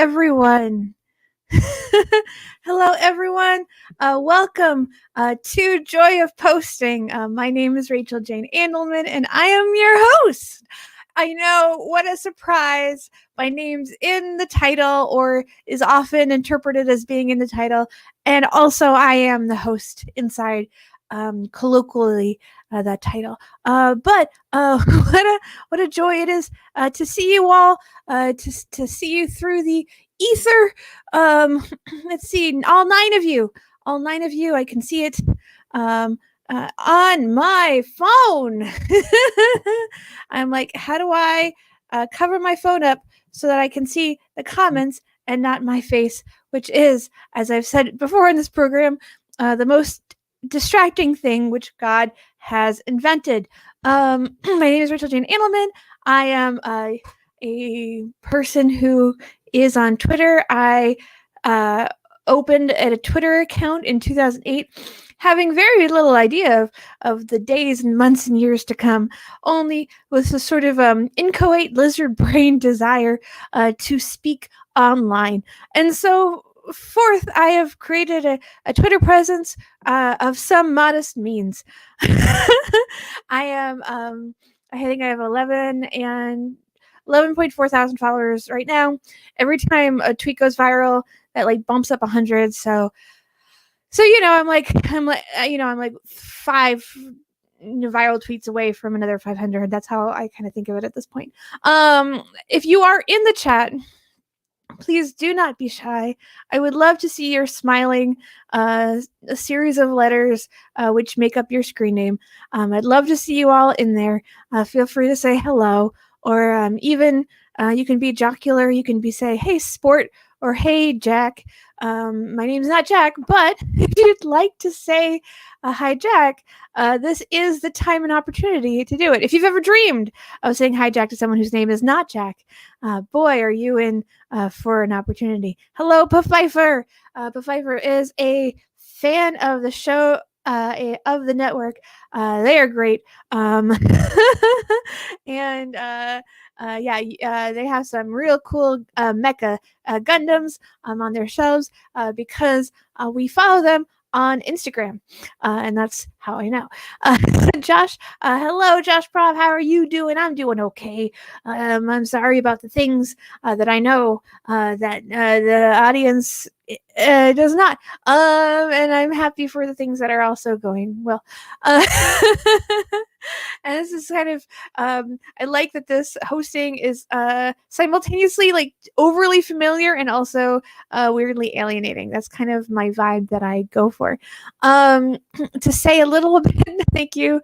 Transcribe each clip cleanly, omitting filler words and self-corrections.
everyone. Hello, everyone. Welcome to Joy of Posting. My name is Rachel Jane Andelman, and I am your host. I know, what a surprise. My name's in the title, or is often interpreted as being in the title. And also, I am the host inside, colloquially, that title. But what a joy it is to see you all, to see you through the ether. Let's see, all nine of you, I can see it on my phone. I'm like, how do I cover my phone up so that I can see the comments and not my face, which is, as I've said before in this program, the most distracting thing which God has invented. My name is Rachel Jane Andelman. I am a person who is on Twitter. I opened a Twitter account in 2008, having very little idea of the days and months and years to come, only with a sort of inchoate lizard brain desire to speak online. And so forth, I have created a Twitter presence of some modest means. I think I have 11.4 thousand followers right now. Every time a tweet goes viral, that like bumps up 100. So I'm like 5 viral tweets away from another 500. That's how I kind of think of it at this point. If you are in the chat, please do not be shy. I would love to see your smiling a series of letters which make up your screen name. I'd love to see you all in there. Feel free to say hello, or even you can be jocular. You can say, hey, sport, or hey, Jack. My name's not Jack, but if you'd like to say hi, Jack, this is the time and opportunity to do it. If you've ever dreamed of saying hi, Jack, to someone whose name is not Jack, boy, are you in for an opportunity. Hello, Puff Pfeiffer. Puff Pfeiffer is a fan of the show, of the network. They are great. And they have some real cool mecha Gundams on their shows because we follow them on Instagram, and that's how I know. Josh, hello, Josh Prov. How are you doing? I'm doing okay. I'm sorry about the things that I know that the audience does not. And I'm happy for the things that are also going well. And this is kind of, I like that this hosting is simultaneously like overly familiar and also weirdly alienating. That's kind of my vibe that I go for. To say a little bit, thank you,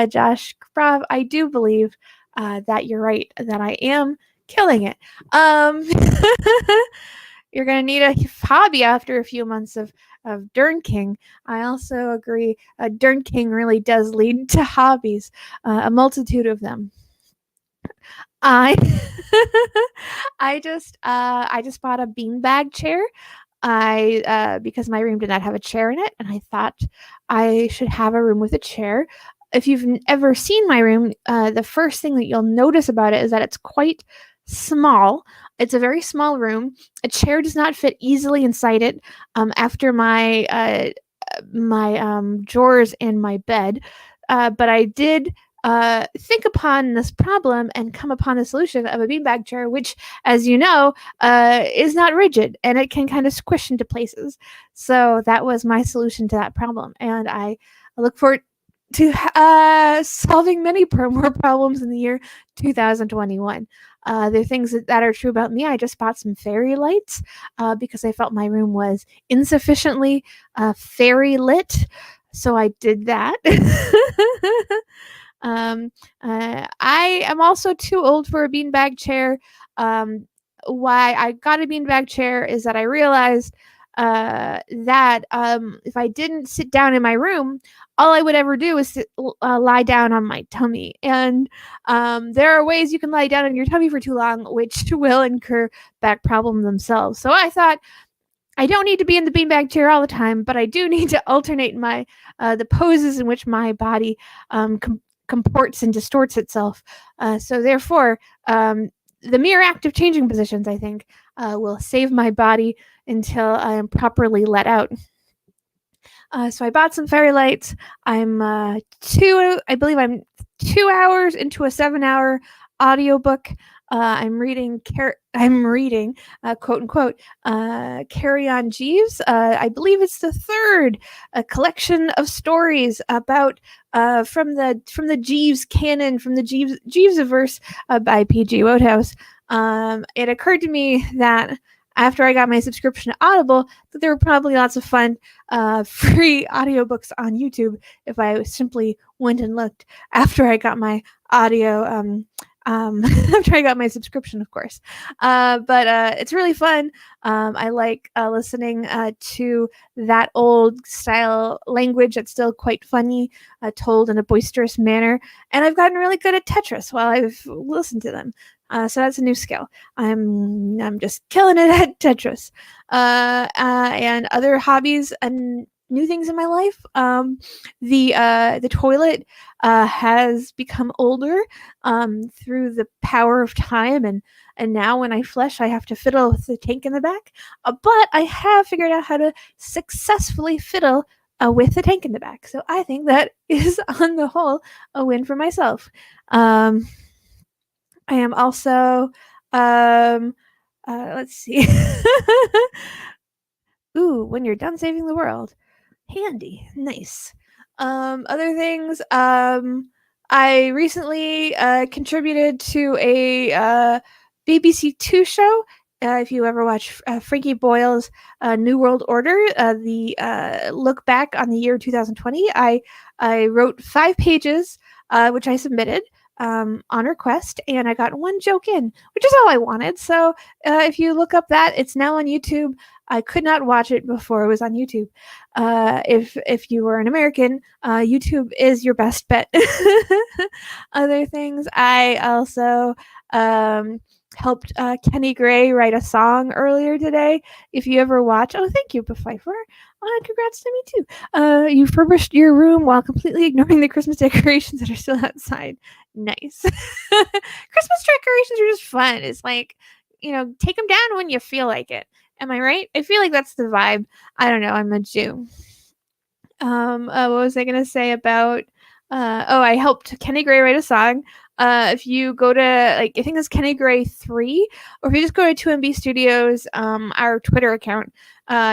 Josh Krav. I do believe that you're right, that I am killing it. You're going to need a hobby after a few months of Dern King. I also agree. Dern King really does lead to hobbies, a multitude of them. I just bought a beanbag chair. Because my room did not have a chair in it, and I thought I should have a room with a chair. If you've ever seen my room, the first thing that you'll notice about it is that it's quite small. It's a very small room. A chair does not fit easily inside it. After my drawers and my bed, but I did think upon this problem and come upon the solution of a beanbag chair, which, as you know, is not rigid and it can kind of squish into places. So that was my solution to that problem, and I look forward to solving many more problems in the year 2021. There are things that are true about me. I just bought some fairy lights because I felt my room was insufficiently fairy lit. So I did that. I am also too old for a beanbag chair. Why I got a beanbag chair is that I realized that if I didn't sit down in my room, all I would ever do is lie down on my tummy. And there are ways you can lie down on your tummy for too long, which will incur back problems themselves. So I thought, I don't need to be in the beanbag chair all the time, but I do need to alternate my the poses in which my body comports and distorts itself. So therefore, the mere act of changing positions, I think, will save my body until I am properly let out. So I bought some fairy lights. I believe I'm 2 hours into a 7-hour audiobook. I'm reading, quote unquote, Carry On Jeeves. I believe it's the third collection of stories about from the Jeeves canon, from the Jeevesiverse, by P.G. Wodehouse. It occurred to me that after I got my subscription to Audible, that there were probably lots of fun free audiobooks on YouTube if I simply went and looked after I got my audio after I got my subscription, of course. But it's really fun. I like listening to that old style language that's still quite funny, told in a boisterous manner. And I've gotten really good at Tetris while I've listened to them. So that's a new skill. I'm just killing it at Tetris, and other hobbies and new things in my life. The toilet has become older through the power of time, and now when I flush, I have to fiddle with the tank in the back. But I have figured out how to successfully fiddle with the tank in the back. So I think that is, on the whole, a win for myself. I am also, let's see. Ooh, when you're done saving the world. Handy. Nice. Other things, I recently contributed to a BBC Two show. If you ever watch Frankie Boyle's New World Order, the look back on the year 2020, I wrote 5 pages, which I submitted on request, and I got one joke in, which is all I wanted. So if you look up that, it's now on YouTube. I could not watch it before it was on YouTube. If you were an American, YouTube is your best bet. Other things, I also helped Kenny Gray write a song earlier today. If you ever watch, oh, thank you, Pfeiffer. Congrats to me too. You furbished your room while completely ignoring the Christmas decorations that are still outside. Nice. Christmas decorations are just fun. It's like, take them down when you feel like it. Am I right? I feel like that's the vibe. I don't know. I'm a Jew. What was I gonna say about? I helped Kenny Gray write a song. If you go to, I think it's Kenny Gray 3, or if you just go to 2MB Studios, our Twitter account,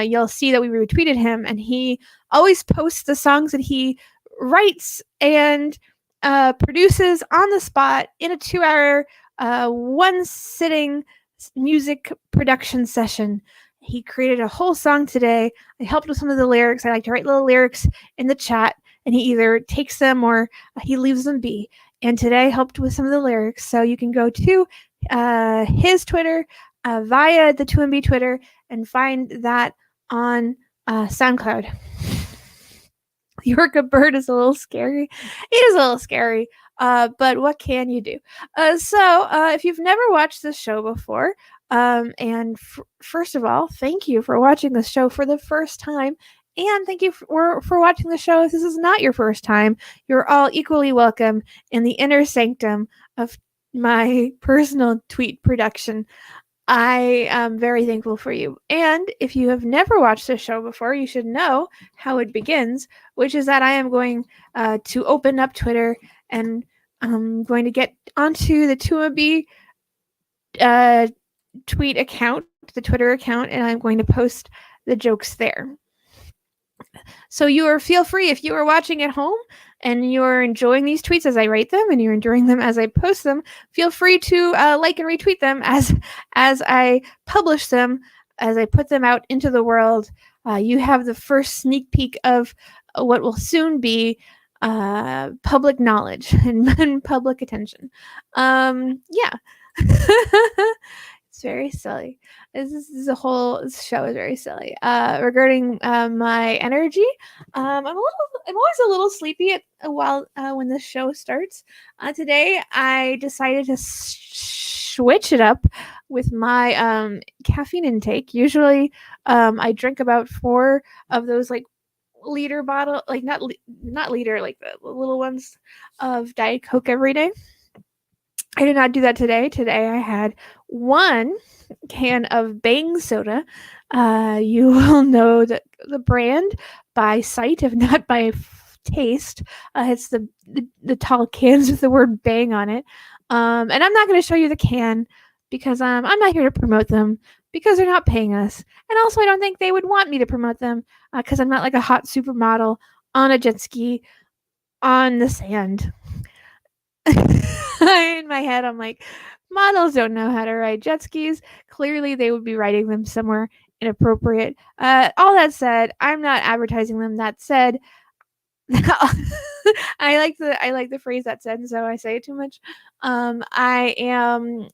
you'll see that we retweeted him, and he always posts the songs that he writes and produces on the spot in a 2-hour, one sitting music production session. He created a whole song today. I helped with some of the lyrics. I like to write little lyrics in the chat, and he either takes them or he leaves them be. And today I helped with some of the lyrics. So you can go to his Twitter via the 2MB Twitter and find that on SoundCloud. The Orca bird is a little scary. It is a little scary, but what can you do? So if you've never watched this show before, and first of all, thank you for watching this show for the first time. And thank you for watching the show. If this is not your first time, you're all equally welcome in the inner sanctum of my personal tweet production. I am very thankful for you. And if you have never watched the show before, you should know how it begins, which is that I am going to open up Twitter, and I'm going to get onto the 2MB tweet account, the Twitter account, and I'm going to post the jokes there. So feel free, if you are watching at home and you're enjoying these tweets as I write them and you're enjoying them as I post them, feel free to like and retweet them as I publish them, as I put them out into the world. You have the first sneak peek of what will soon be public knowledge and public attention. Yeah. It's very silly. This show is very silly. Regarding my energy, I'm always a little sleepy when the show starts. Today I decided to switch it up with my caffeine intake. Usually, I drink about 4 of those liter bottle, not liter, like the little ones of Diet Coke every day. I did not do that today. Today I had one can of Bang soda. You will know the brand by sight, if not by taste. It's the tall cans with the word Bang on it. And I'm not going to show you the can because I'm not here to promote them because they're not paying us. And also, I don't think they would want me to promote them because I'm not like a hot supermodel on a jet ski on the sand. In my head, I'm like, models don't know how to ride jet skis. Clearly, they would be riding them somewhere inappropriate. All that said, I'm not advertising them. That said, I like the phrase that said, so I say it too much. I am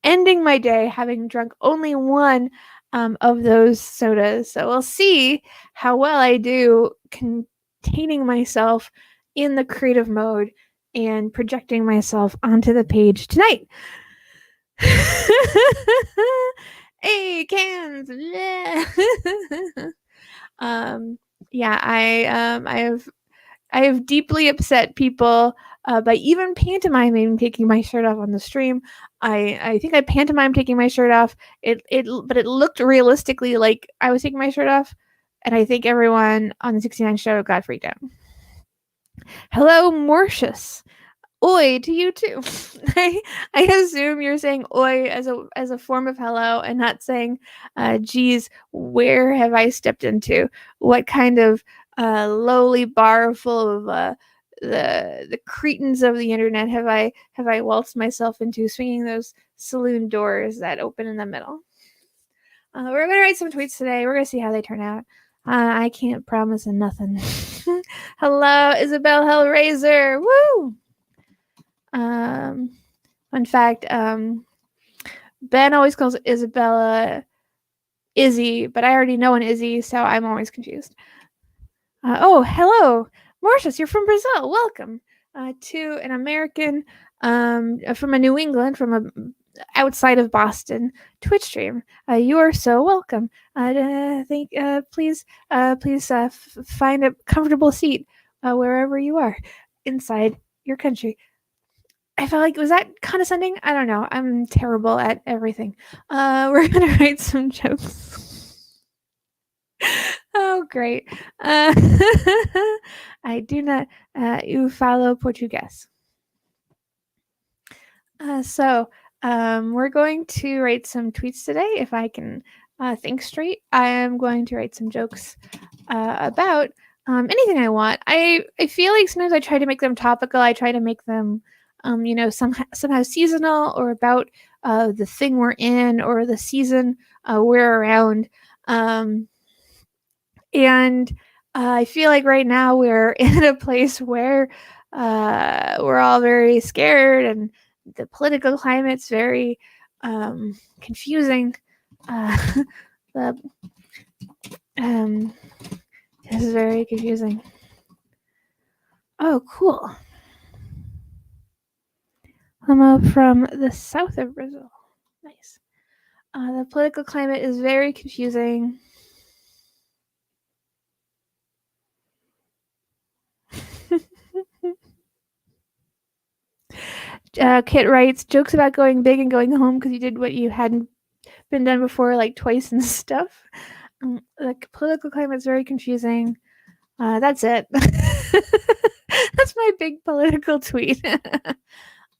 ending my day having drunk only one of those sodas. So we'll see how well I do containing myself in the creative mode and projecting myself onto the page tonight. Hey, cans. Yeah, I have deeply upset people by even pantomiming taking my shirt off on the stream. I think I pantomimed taking my shirt off. But it looked realistically like I was taking my shirt off, and I think everyone on the 69 show got freaked out. Hello, Mortius. Oi to you too. I assume you're saying oi as a form of hello and not saying, geez, where have I stepped into? What kind of lowly bar full of the cretins of the internet have I waltzed myself into, swinging those saloon doors that open in the middle? We're gonna write some tweets today. We're gonna see how they turn out. I can't promise nothing. Hello, Isabel Hellraiser. Woo! Fun fact, Ben always calls Isabella Izzy, but I already know an Izzy, so I'm always confused. Oh, hello, Mauritius, you're from Brazil. Welcome to an American from a New England, from a outside of Boston Twitch stream. You are so welcome. Please find a comfortable seat wherever you are inside your country. I felt like, was that condescending? I don't know. I'm terrible at everything. We're gonna write some jokes. Oh, great. I do not. You follow Portuguese. We're going to write some tweets today. If I can think straight, I am going to write some jokes about anything I want. I feel like sometimes I try to make them topical. I try to make them somehow seasonal, or about the thing we're in or the season we're around. And I feel like right now we're in a place where we're all very scared, and the political climate's very confusing. This is very confusing. Oh, cool. I'm from the south of Brazil. Nice. The political climate is very confusing. Kit writes jokes about going big and going home because you did what you hadn't been done before, like twice and stuff. The political climate is very confusing. That's it. That's my big political tweet.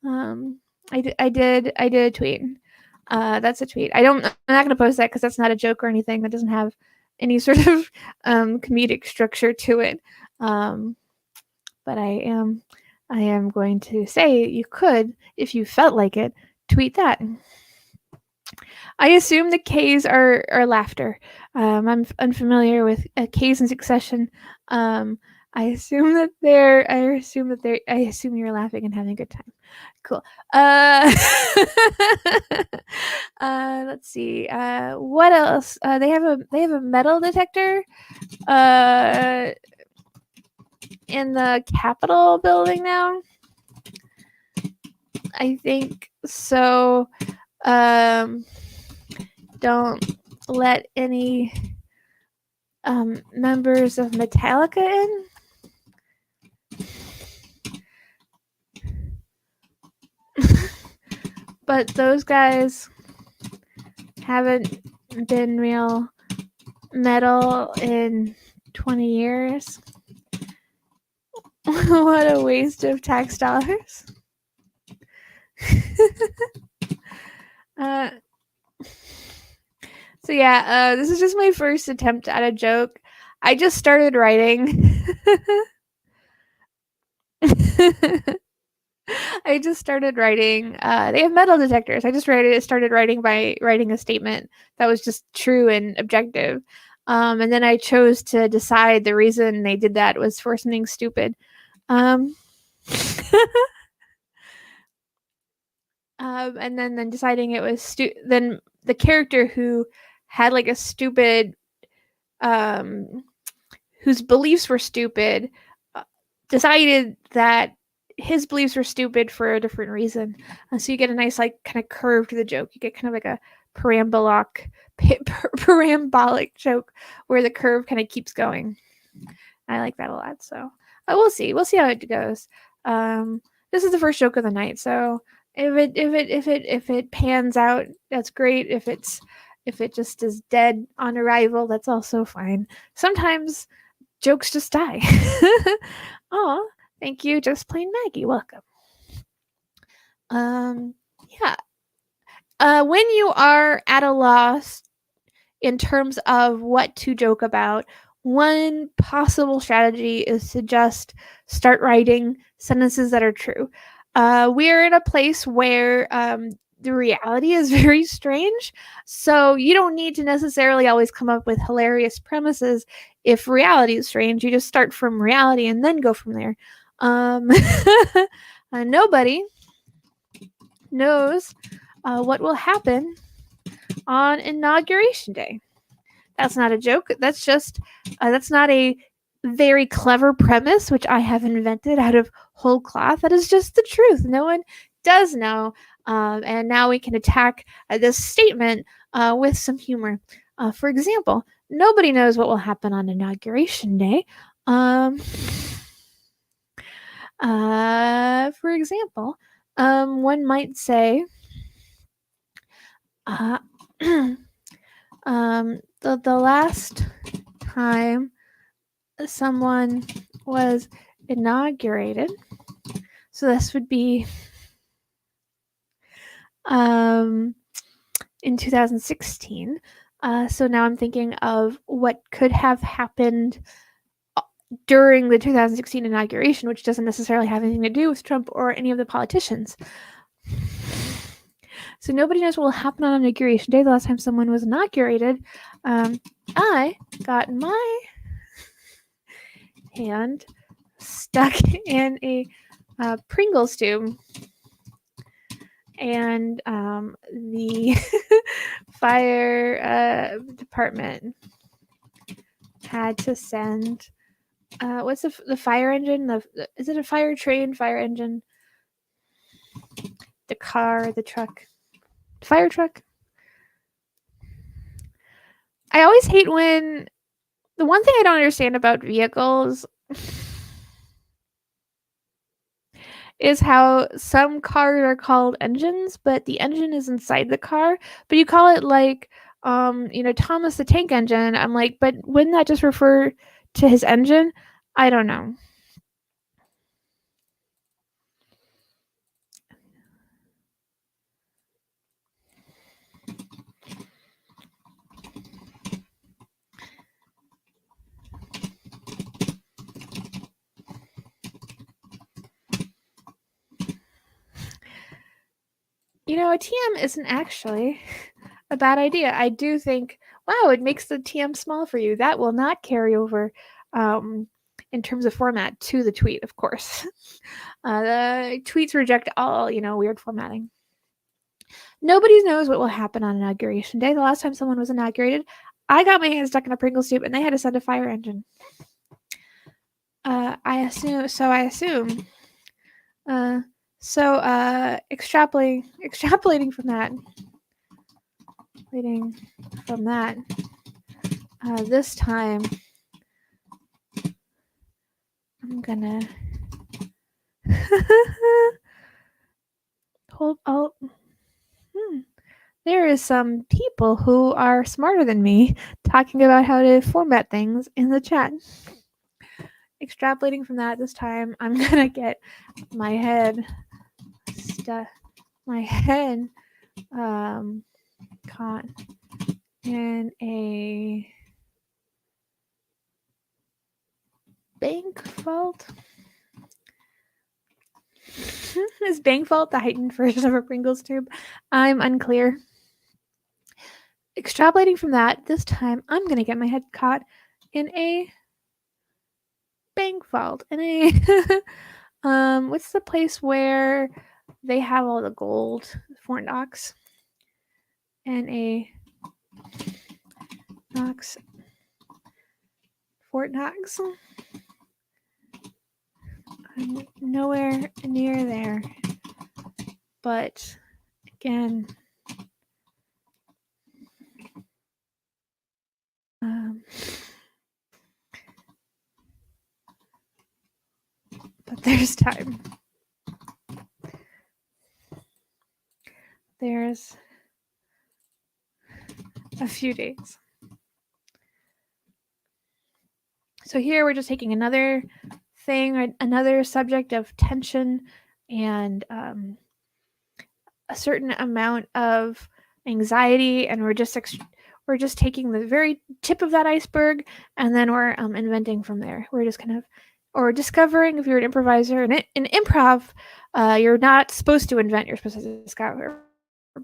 I did a tweet. That's a tweet. I'm not going to post that because that's not a joke or anything. That doesn't have any sort of comedic structure to it. But I am going to say you could, if you felt like it, tweet that. I assume the K's are laughter. I'm unfamiliar with K's in succession. I assume you're laughing and having a good time. Cool. Let's see. What else? They have a metal detector in the Capitol building now. I think so. Don't let any members of Metallica in. but those guys haven't been real metal in 20 years. What a waste of tax dollars. So yeah, this is just my first attempt at a joke. I just started writing. I just started writing. They have metal detectors. I just started writing by writing a statement that was just true and objective. And then I chose to decide the reason they did that was for something stupid. And then deciding it was then the character who had like a stupid, whose beliefs were stupid, decided that his beliefs were stupid for a different reason. So you get a nice like kind of curve to the joke. You get kind of like a parabolic joke where the curve kind of keeps going. I like that a lot. So we'll see how it goes. This is the first joke of the night, so if it pans out, that's great. If it just is dead on arrival, that's also fine. Sometimes jokes just die. Oh, thank you, Just Plain Maggie. Welcome. Yeah. When you are at a loss in terms of what to joke about, one possible strategy is to just start writing sentences that are true. We are in a place where the reality is very strange, so you don't need to necessarily always come up with hilarious premises. If reality is strange, you just start from reality and then go from there. Nobody knows what will happen on Inauguration Day. That's not a joke. That's just that's not a very clever premise which I have invented out of whole cloth. That is just the truth. No one does know, and now we can attack this statement with some humor. For example, nobody knows what will happen on Inauguration Day. For example, one might say, the last time someone was inaugurated, so this would be in 2016. So now I'm thinking of what could have happened during the 2016 inauguration, which doesn't necessarily have anything to do with Trump or any of the politicians. So nobody knows what will happen on Inauguration Day. The last time someone was inaugurated, I got my hand stuck in a Pringles tube, and the fire department had to send what's the fire engine? Is it a fire train, fire engine? The car, the truck, fire truck. I always hate when the one thing I don't understand about vehicles is how some cars are called engines, but the engine is inside the car. But you call it like, Thomas the Tank Engine. I'm like, but wouldn't that just refer to his engine? I don't know. A TM isn't actually a bad idea. I do think, wow, it makes the TM small for you. That will not carry over in terms of format to the tweet, of course. The tweets reject all, weird formatting. Nobody knows what will happen on Inauguration Day. The last time someone was inaugurated, I got my hand stuck in a Pringles tube and they had to send a fire engine. I assume. Extrapolating from that, this time I'm gonna hold alt. there is some people who are smarter than me talking about how to format things in the chat. Extrapolating from that, this time I'm gonna get my head caught in a bank vault. Is bank vault the heightened version of a Pringles tube? I'm unclear. Extrapolating from that, this time I'm gonna get my head caught in a bank vault. In a what's the place where they have all the gold? Fort Knox. And a Fort Knox. I'm nowhere near there. But again, but there's time. There's a few days. So here we're just taking another thing, another subject of tension and a certain amount of anxiety, and we're just taking the very tip of that iceberg, and then we're inventing from there. We're just kind of, or discovering. If you're an improviser, and in improv, you're not supposed to invent. You're supposed to discover.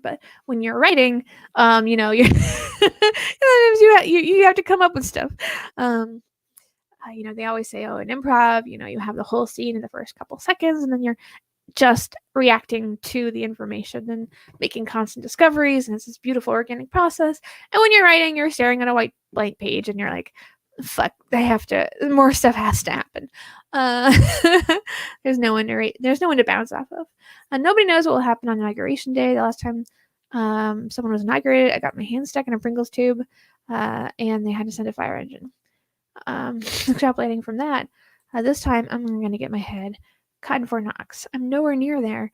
But when you're writing, you you have to come up with stuff. They always say, in improv, you have the whole scene in the first couple seconds, and then you're just reacting to the information and making constant discoveries, and it's this beautiful organic process. And when you're writing, you're staring at a white blank page, and you're like, fuck, more stuff has to happen. There's no one to bounce off of. Nobody knows what will happen on inauguration day. The last time someone was inaugurated, I got my hand stuck in a Pringles tube, and they had to send a fire engine. Extrapolating from that, this time I'm going to get my head caught in Fort Knox. I'm nowhere near there,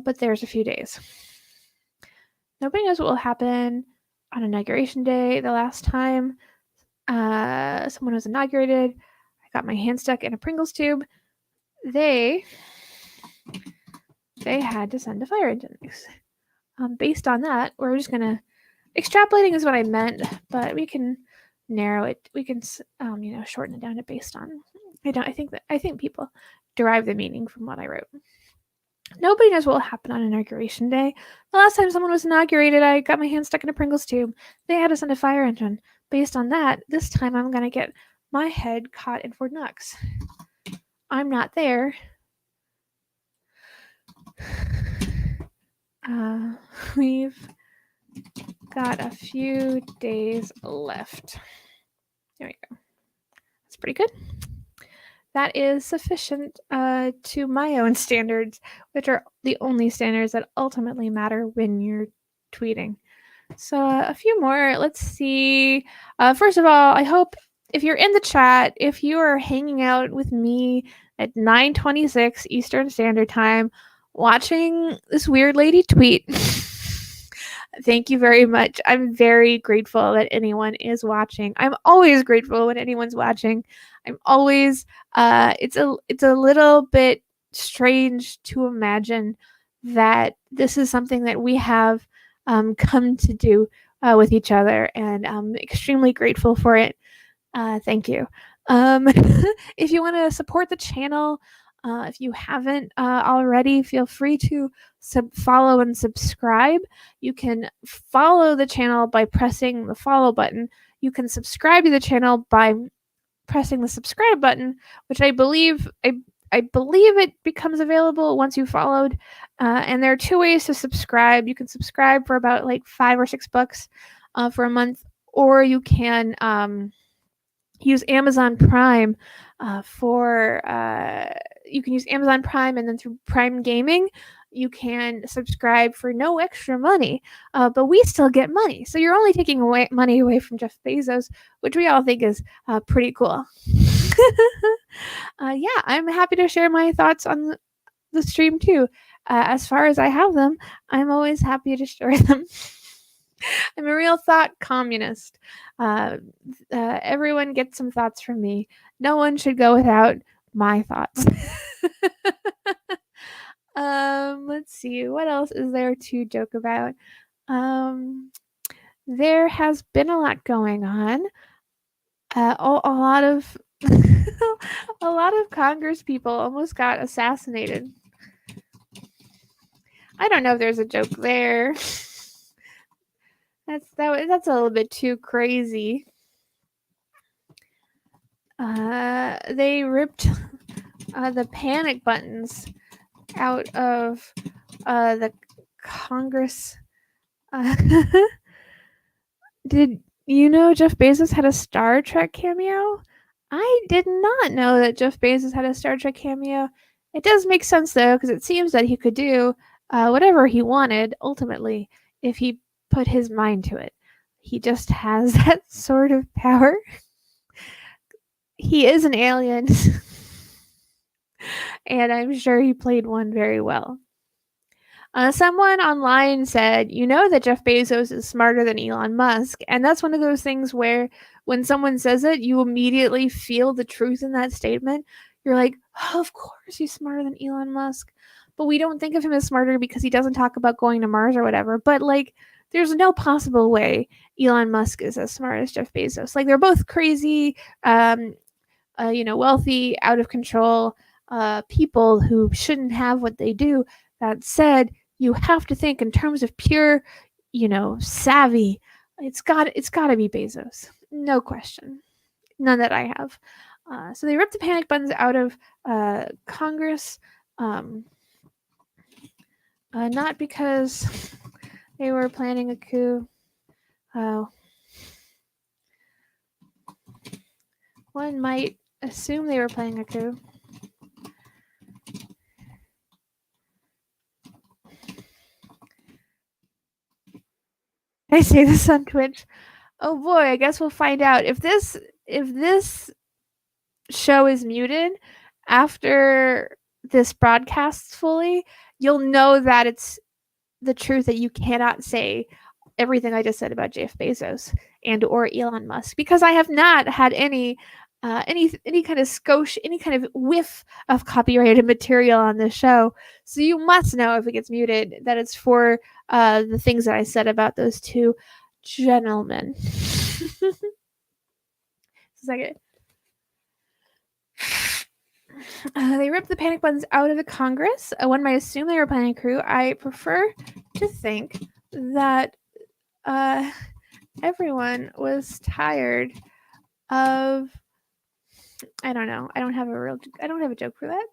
but there's a few days. Nobody knows what will happen on inauguration day. The last time someone was inaugurated, I got my hand stuck in a Pringles tube. They had to send a fire engine. Based on that, we're just gonna, extrapolating is what I meant, but we can narrow it. We can shorten it down to based on. I think people derive the meaning from what I wrote. Nobody knows what will happen on inauguration day. The last time someone was inaugurated, I got my hand stuck in a Pringles tube. They had to send a fire engine. Based on that, this time I'm going to get my head caught in Fort Knox. I'm not there. We've got a few days left. There we go. That's pretty good. That is sufficient to my own standards, which are the only standards that ultimately matter when you're tweeting. So a few more. Let's see. First of all, I hope if you're in the chat, if you are hanging out with me at 9:26 Eastern Standard Time, watching this weird lady tweet, thank you very much. I'm very grateful that anyone is watching. I'm always grateful when anyone's watching. I'm always, it's a little bit strange to imagine that this is something that we have come to do with each other, and I'm extremely grateful for it. Thank you. If you want to support the channel, if you haven't already, feel free to follow and subscribe. You can follow the channel by pressing the follow button. You can subscribe to the channel by pressing the subscribe button, which I believe it becomes available once you've followed. And there are two ways to subscribe. You can subscribe for about like $5 or $6 for a month, or you can use Amazon Prime you can use Amazon Prime, and then through Prime Gaming, you can subscribe for no extra money, but we still get money. So you're only taking money away from Jeff Bezos, which we all think is pretty cool. Yeah, I'm happy to share my thoughts on the stream too. As far as I have them, I'm always happy to share them. I'm a real thought communist. Uh, Everyone gets some thoughts from me. No one should go without my thoughts. Let's see. What else is there to joke about? Um, there has been a lot going on. A lot of a lot of Congress people almost got assassinated. I don't know if there's a joke there. That's a little bit too crazy. They ripped the panic buttons out of the Congress. Did you know Jeff Bezos had a Star Trek cameo? I did not know that Jeff Bezos had a Star Trek cameo. It does make sense though, because it seems that he could do whatever he wanted ultimately if he put his mind to it. He just has that sort of power. He is an alien, and I'm sure he played one very well. Someone online said, you know that Jeff Bezos is smarter than Elon Musk. And that's one of those things where when someone says it, you immediately feel the truth in that statement. You're like, oh, of course he's smarter than Elon Musk. But we don't think of him as smarter because he doesn't talk about going to Mars or whatever. But like, there's no possible way Elon Musk is as smart as Jeff Bezos. Like, they're both crazy, wealthy, out of control people who shouldn't have what they do. That said, you have to think in terms of pure, savvy. It's got to be Bezos, no question, none that I have. So they ripped the panic buttons out of Congress, not because they were planning a coup. One might assume they were planning a coup. I say this on Twitch. Oh boy, I guess we'll find out if this show is muted after this broadcasts fully. You'll know that it's the truth, that you cannot say everything I just said about Jeff Bezos and or Elon Musk, because I have not had any kind of any kind of whiff of copyrighted material on this show. So you must know, if it gets muted, that it's for the things that I said about those two gentlemen. Second. They ripped the panic buttons out of the Congress. One might assume they were planning a coup. I prefer to think that everyone was tired of. I don't know. I don't have a joke for that.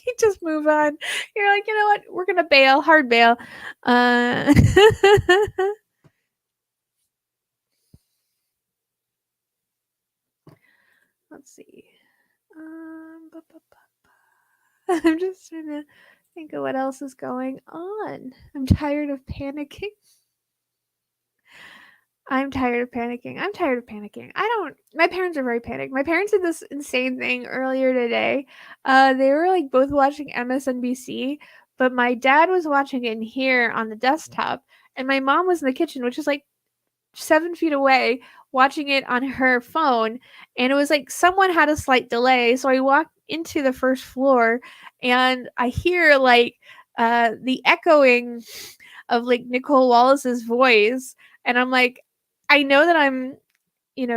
You just move on. You're like, you know what? We're gonna bail, hard bail. Let's see. I'm just trying to think of what else is going on. I'm tired of panicking. My parents are very panicked. My parents did this insane thing earlier today. They were like both watching MSNBC, but my dad was watching it in here on the desktop, and my mom was in the kitchen, which is like 7 feet away, watching it on her phone. And it was like someone had a slight delay. So I walked into the first floor and I hear like the echoing of like Nicole Wallace's voice. And I'm like, I know that I'm,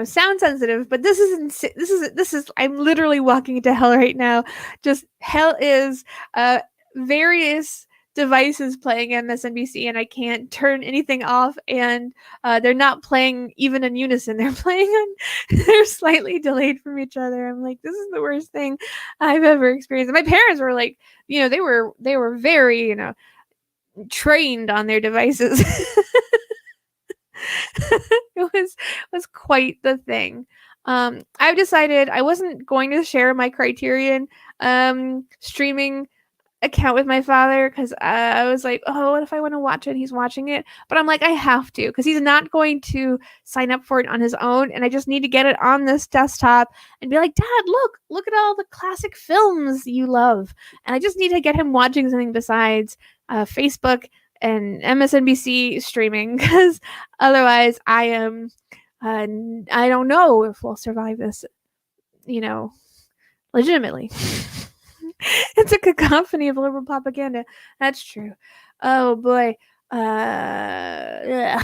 sound sensitive, but this is I'm literally walking into hell right now. Just hell is various devices playing MSNBC, and I can't turn anything off, and they're not playing even in unison. They're slightly delayed from each other. I'm like, this is the worst thing I've ever experienced. And my parents were like, they were very, trained on their devices. It was quite the thing. I've decided I wasn't going to share my Criterion streaming account with my father, because I was like, oh, what if I want to watch it? He's watching it. But I'm like, I have to, because he's not going to sign up for it on his own. And I just need to get it on this desktop and be like, Dad, look at all the classic films you love. And I just need to get him watching something besides Facebook and MSNBC streaming, because otherwise I don't know if we'll survive this, legitimately. It's a cacophony of liberal propaganda. That's true. Oh boy. Yeah.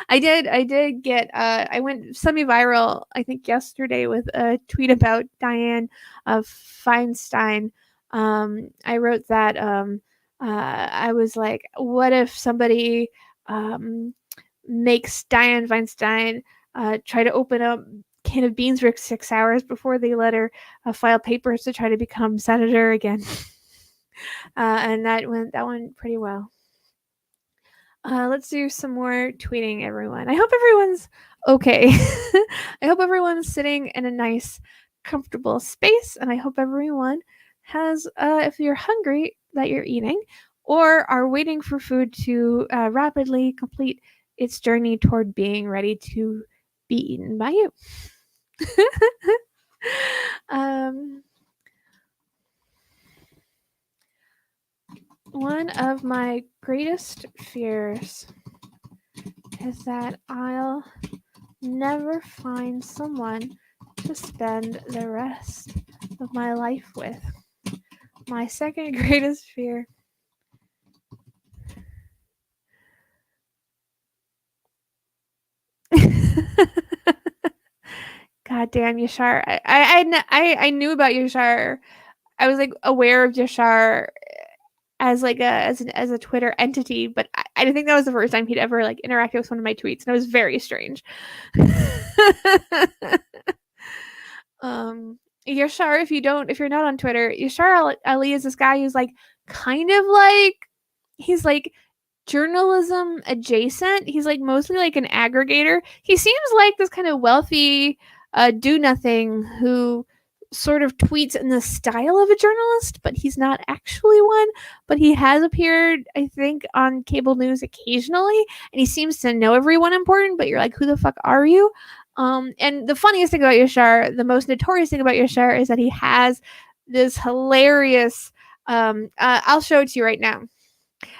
I did get I went semi-viral, I think yesterday, with a tweet about Dianne Feinstein. I wrote that I was like, what if somebody makes Dianne Feinstein try to open a can of beans for 6 hours before they let her file papers to try to become senator again. And that went pretty well. Let's do some more tweeting, everyone. I hope everyone's okay. I hope everyone's sitting in a nice, comfortable space, and I hope everyone has, if you're hungry, that you're eating, or are waiting for food to rapidly complete its journey toward being ready to be eaten by you. One of my greatest fears is that I'll never find someone to spend the rest of my life with. My second greatest fear God damn, Yashar. I knew about Yashar. I was like aware of Yashar as like as a Twitter entity, but I didn't think that was the first time he'd ever like interacted with one of my tweets, and it was very strange. Yashar, if you're not on Twitter, Yashar Ali is this guy who's like kind of like he's like journalism adjacent. He's like mostly like an aggregator. He seems like this kind of wealthy do nothing who sort of tweets in the style of a journalist, but he's not actually one. But he has appeared, I think, on cable news occasionally, and he seems to know everyone important, but you're like, who the fuck are you? And the funniest thing about Yashar, the most notorious thing about Yashar, is that he has this hilarious I'll show it to you right now.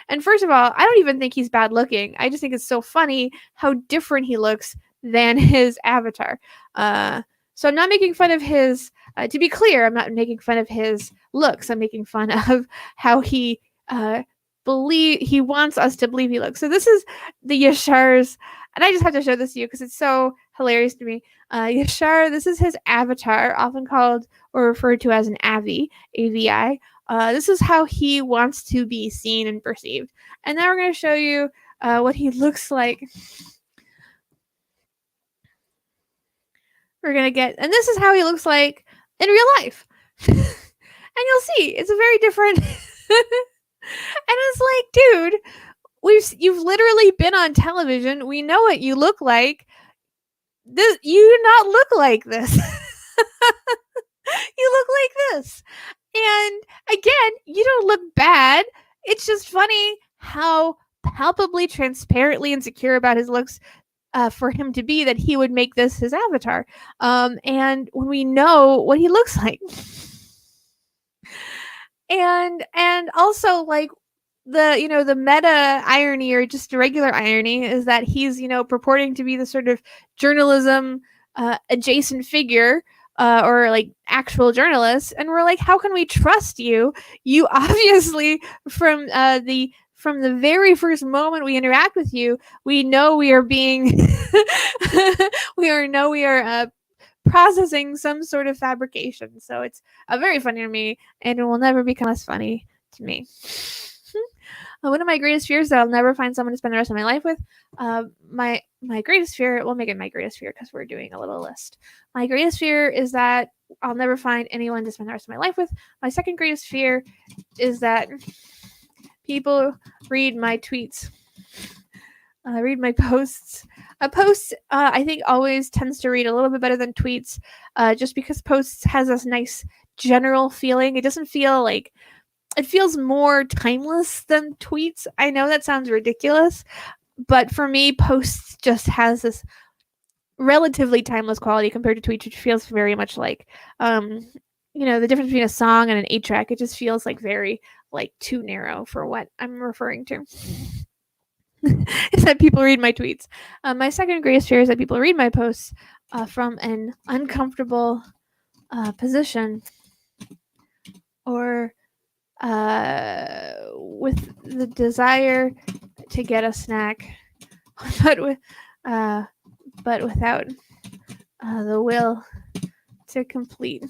And first of all, I don't even think he's bad looking. I just think it's so funny how different he looks than his avatar. So I'm not making fun of his, to be clear, I'm not making fun of his looks. I'm making fun of how he he wants us to believe he looks. So this is the Yashar's, and I just have to show this to you because it's so hilarious to me. Yashar, this is his avatar, often called or referred to as an AVI, AVI. This is how he wants to be seen and perceived. And now we're going to show you what he looks like. We're going to get, and this is how he looks like in real life. And you'll see, it's a very different. And it's like, dude, you've literally been on television. We know what you look like. You do not look like this. You look like this. And again, you don't look bad. It's just funny how palpably, transparently insecure about his looks for him to be that he would make this his avatar. And when we know what he looks like. And also like the meta irony or just regular irony is that he's, purporting to be the sort of journalism adjacent figure or like actual journalists, and we're like, how can we trust you? You obviously from the very first moment we interact with you, we know we are being we are processing some sort of fabrication. So it's very funny to me, and it will never become less funny to me. One of my greatest fears is that I'll never find someone to spend the rest of my life with. My greatest fear, we'll make it my greatest fear because we're doing a little list. My greatest fear is that I'll never find anyone to spend the rest of my life with. My second greatest fear is that people read my tweets, read my posts. A post, I think, always tends to read a little bit better than tweets, just because posts has this nice general feeling. It doesn't feel like, it feels more timeless than tweets. I know that sounds ridiculous, but for me, posts just has this relatively timeless quality compared to tweets, which feels very much like, the difference between a song and an 8-track. It just feels like very like too narrow for what I'm referring to. is that people read my tweets. My second greatest fear is that people read my posts from an uncomfortable position or with the desire to get a snack, but with but without the will to complete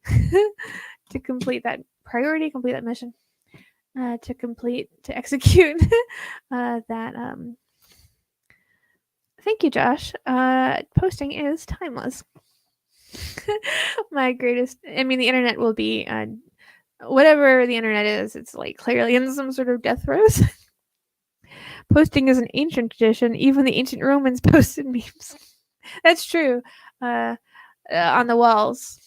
to complete that priority, complete that mission, to execute that. Thank you, Josh. Posting is timeless. My greatest. I mean, the internet will be whatever the internet is. It's like clearly in some sort of death throes. Posting is an ancient tradition. Even the ancient Romans posted memes. That's true. On the walls,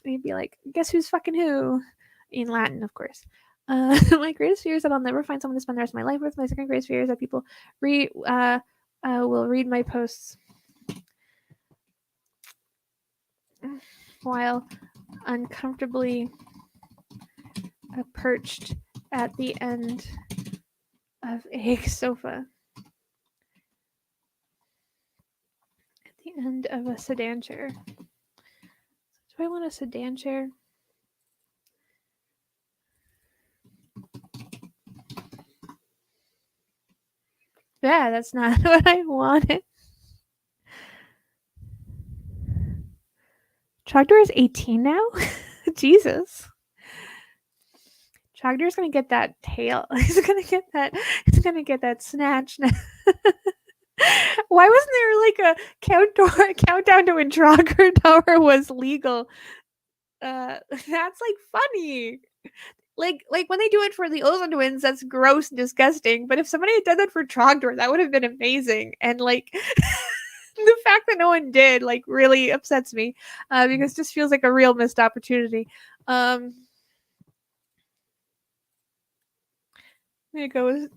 they'd be like, "Guess who's fucking who?" In Latin, of course. My greatest fear is that I'll never find someone to spend the rest of my life with. My second greatest fear is that people will read my posts while uncomfortably perched at the end of a sofa. At the end of a sedan chair. Do I want a sedan chair? Yeah, that's not what I wanted. Trogdor is 18 now? Jesus. Trogdor's gonna get that tail. He's gonna get that snatch now. Why wasn't there like a countdown to when Trogdor was legal? That's like funny. Like when they do it for the Olsen twins, that's gross and disgusting. But if somebody had done that for Trogdor, that would have been amazing. And like the fact that no one did like really upsets me because it just feels like a real missed opportunity. I'm gonna go with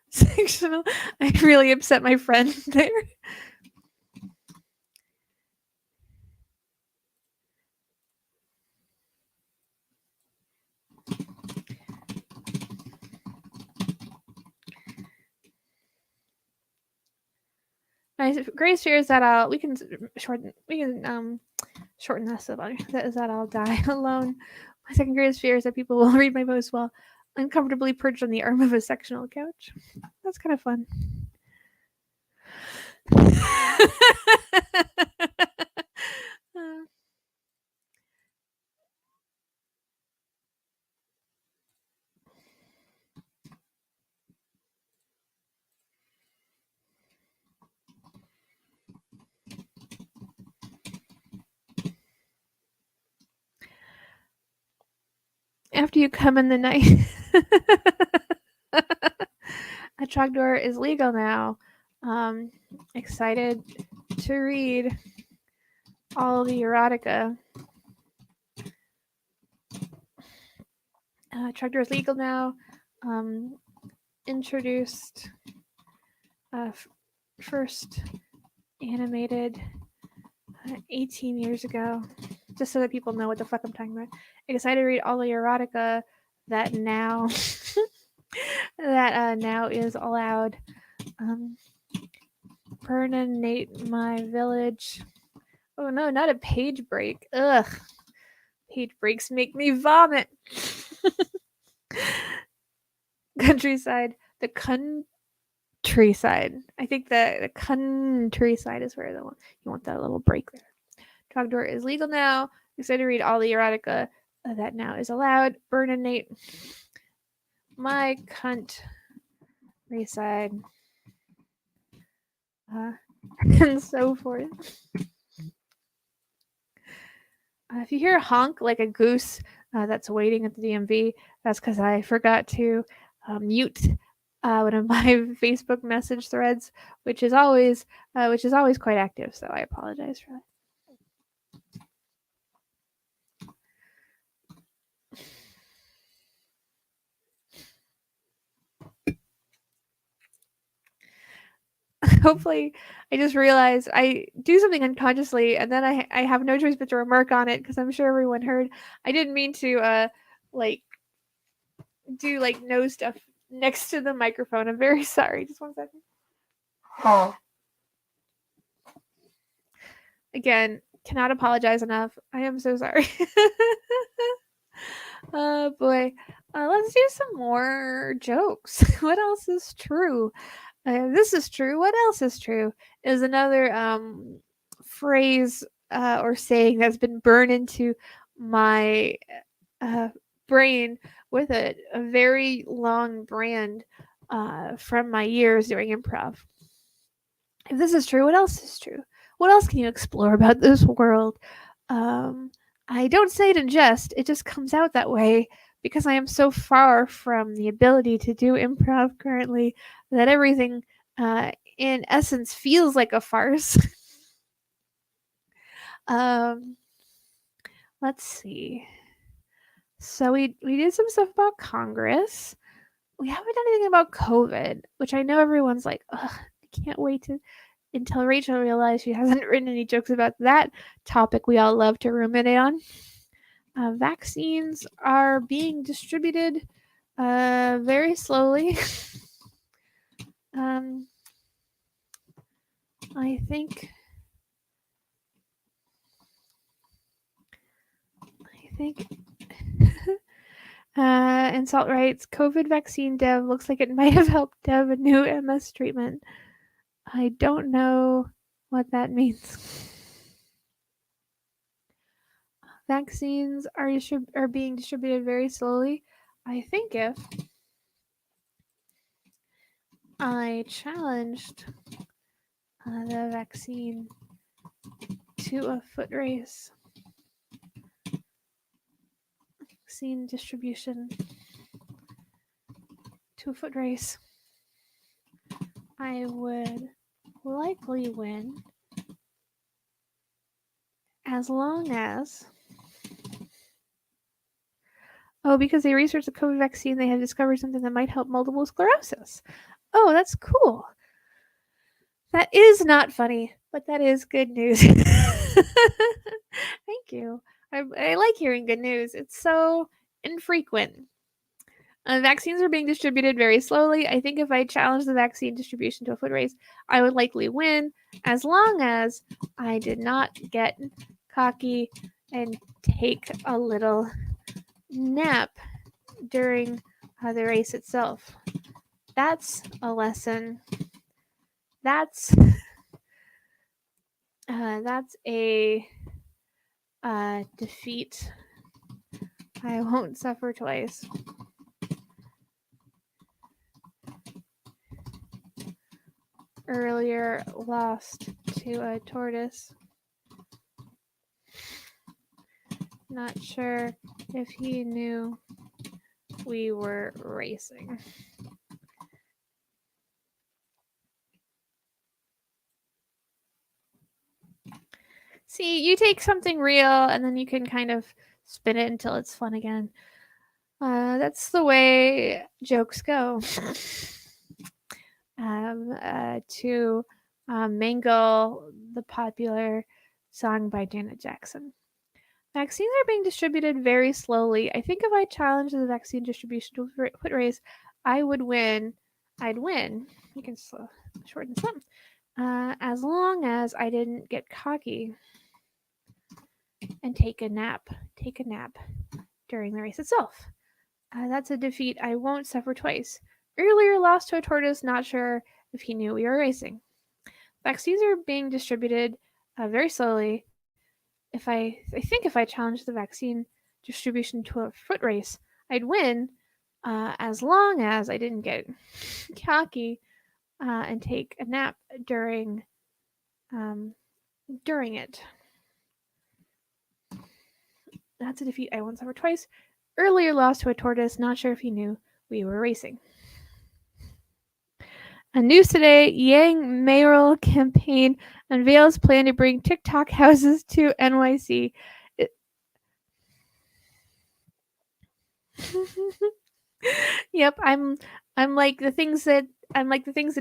sectional. I really upset my friend there. My greatest fear is that we can shorten this about that I'll die alone. My second greatest fear is that people will read my posts while uncomfortably perched on the arm of a sectional couch. That's kind of fun. After you come in the night. A Trogdor is legal now. Excited to read all the erotica. Trogdor is legal now. Introduced first animated 18 years ago. Just so that people know what the fuck I'm talking about. Excited to read all the erotica that now now is allowed. Burninate my village. Oh no, not a page break. Ugh. Page breaks make me vomit. Countryside. The countryside. I think the countryside is where you want that little break there. Trogdor is legal now. Excited to read all the erotica that now is allowed. Burninate my countryside. And so forth. If you hear a honk like a goose that's waiting at the DMV, that's because I forgot to mute one of my Facebook message threads, which is always quite active. So I apologize for that. Hopefully, I just realized I do something unconsciously, and then I have no choice but to remark on it because I'm sure everyone heard. I didn't mean to like do like no stuff next to the microphone. I'm very sorry. Just 1 second. Again, cannot apologize enough. I am so sorry. Oh boy. Let's do some more jokes. What else is true? This is true. What else is true? Is another phrase or saying that's been burned into my uh, brain with a very long brand from my years doing improv. If this is true, what else is true? What else can you explore about this world? Um, I don't say it in jest, it just comes out that way because I am so far from the ability to do improv currently that everything, in essence, feels like a farce. um, let's see. So we did some stuff about Congress. We haven't done anything about COVID, which I know everyone's like, ugh, I can't wait until Rachel realized she hasn't written any jokes about that topic we all love to ruminate on. Vaccines are being distributed very slowly. I think Insult writes, COVID vaccine dev looks like it might have helped dev a new MS treatment. I don't know what that means. Vaccines are being distributed very slowly. I think if I challenged the vaccine to a foot race, vaccine distribution to a foot race, I would likely win as long as because they researched the COVID vaccine, they have discovered something that might help multiple sclerosis. Oh, that's cool. That is not funny, but that is good news. Thank you. I like hearing good news. It's so infrequent. Vaccines are being distributed very slowly. I think if I challenged the vaccine distribution to a foot race, I would likely win as long as I did not get cocky and take a little nap during the race itself. That's a lesson. That's a defeat I won't suffer twice. Earlier lost to a tortoise. Not sure if he knew we were racing. See, you take something real and then you can kind of spin it until it's fun again. That's the way jokes go. To mangle the popular song by Janet Jackson. Vaccines are being distributed very slowly. I think if I challenged the vaccine distribution to a foot race, I would win. I'd win. You can shorten some. As long as I didn't get cocky and take a nap during the race itself. That's a defeat I won't suffer twice. Earlier lost to a tortoise, not sure if he knew we were racing. Vaccines are being distributed very slowly. I think if I challenged the vaccine distribution to a foot race, I'd win as long as I didn't get cocky and take a nap during it. That's a defeat I won't suffer twice. Earlier lost to a tortoise, not sure if he knew we were racing. News today, Yang mayoral campaign unveils plan to bring TikTok houses to NYC. Yep, I'm like the things that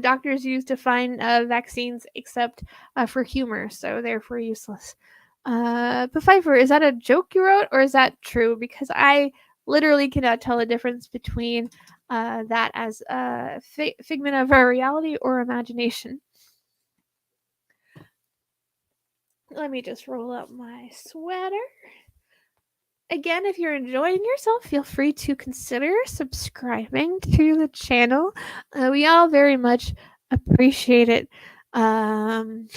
doctors use to find vaccines, except for humor, so therefore useless. But Pfeiffer, is that a joke you wrote or is that true? Because I literally cannot tell the difference between that as a figment of our reality or imagination. Let me just roll up my sweater. Again, if you're enjoying yourself, feel free to consider subscribing to the channel. We all very much appreciate it. And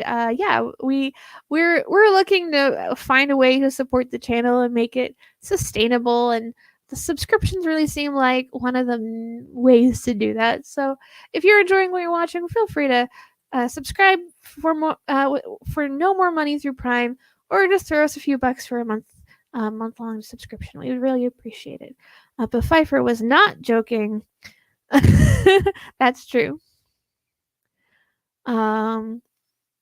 yeah, we're looking to find a way to support the channel and make it sustainable, and the subscriptions really seem like one of the ways to do that. So if you're enjoying what you're watching, feel free to subscribe for more for no more money through Prime, or just throw us a few bucks for a month-long subscription. We would really appreciate it. But Pfeiffer was not joking. That's true.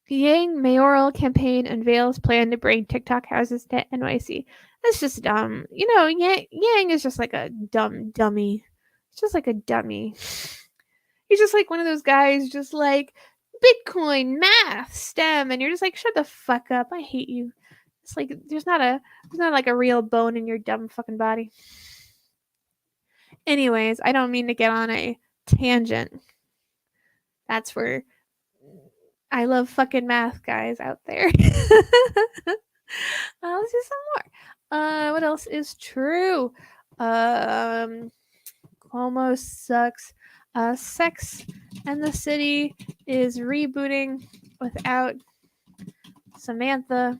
Yang mayoral campaign unveils plan to bring TikTok houses to NYC. That's just dumb. You know, Yang is just like a dummy. It's just like a dummy. He's just like one of those guys, just like Bitcoin, math, STEM, and you're just like, shut the fuck up. I hate you. It's like there's not like a real bone in your dumb fucking body. Anyways, I don't mean to get on a tangent. That's where I love fucking math guys out there. Let's do some more. What else is true? Cuomo sucks. Sex and the City is rebooting without Samantha.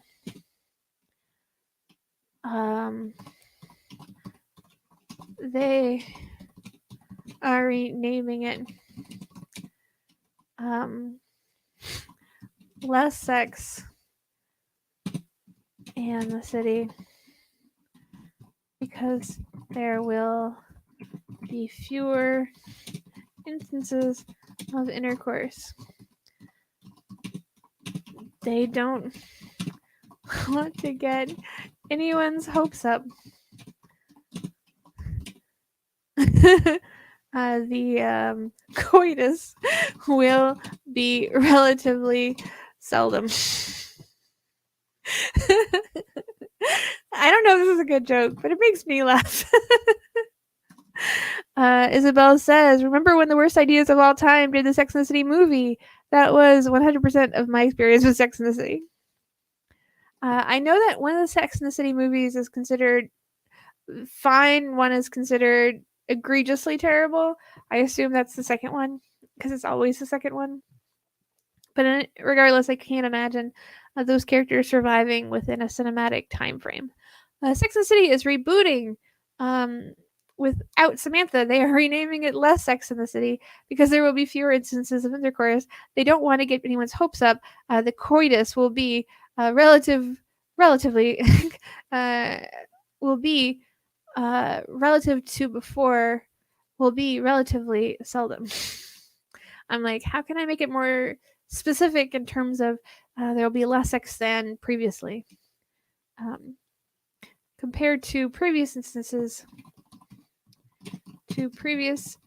They are renaming it Less Sex and the City because there will be fewer instances of intercourse. They don't want to get anyone's hopes up. The coitus will be relatively seldom. I don't know if this is a good joke, but it makes me laugh. Isabel says, remember when the worst ideas of all time did the Sex and the City movie? That was 100% of my experience with Sex and the City. I know that one of the Sex and the City movies is considered fine, one is considered egregiously terrible. I assume that's the second one, because it's always the second one. But regardless, I can't imagine those characters surviving within a cinematic time frame. Sex and the City is rebooting without Samantha. They are renaming it Less Sex and the City because there will be fewer instances of intercourse. They don't want to get anyone's hopes up. The coitus will be relatively will be relative to before will be relatively seldom. I'm like, how can I make it more specific in terms of there will be less sex than previously? Compared to previous instances, to previous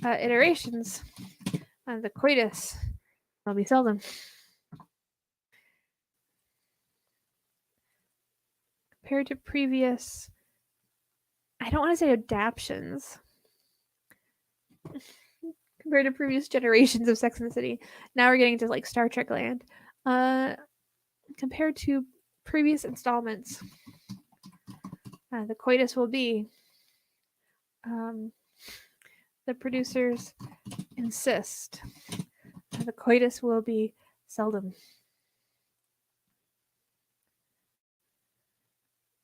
iterations, the coitus will be seldom. Compared to previous, I don't want to say adaptions. Compared to previous generations of Sex and the City. Now we're getting to like Star Trek land. Compared to previous installments, the coitus will be, the producers insist, the coitus will be seldom.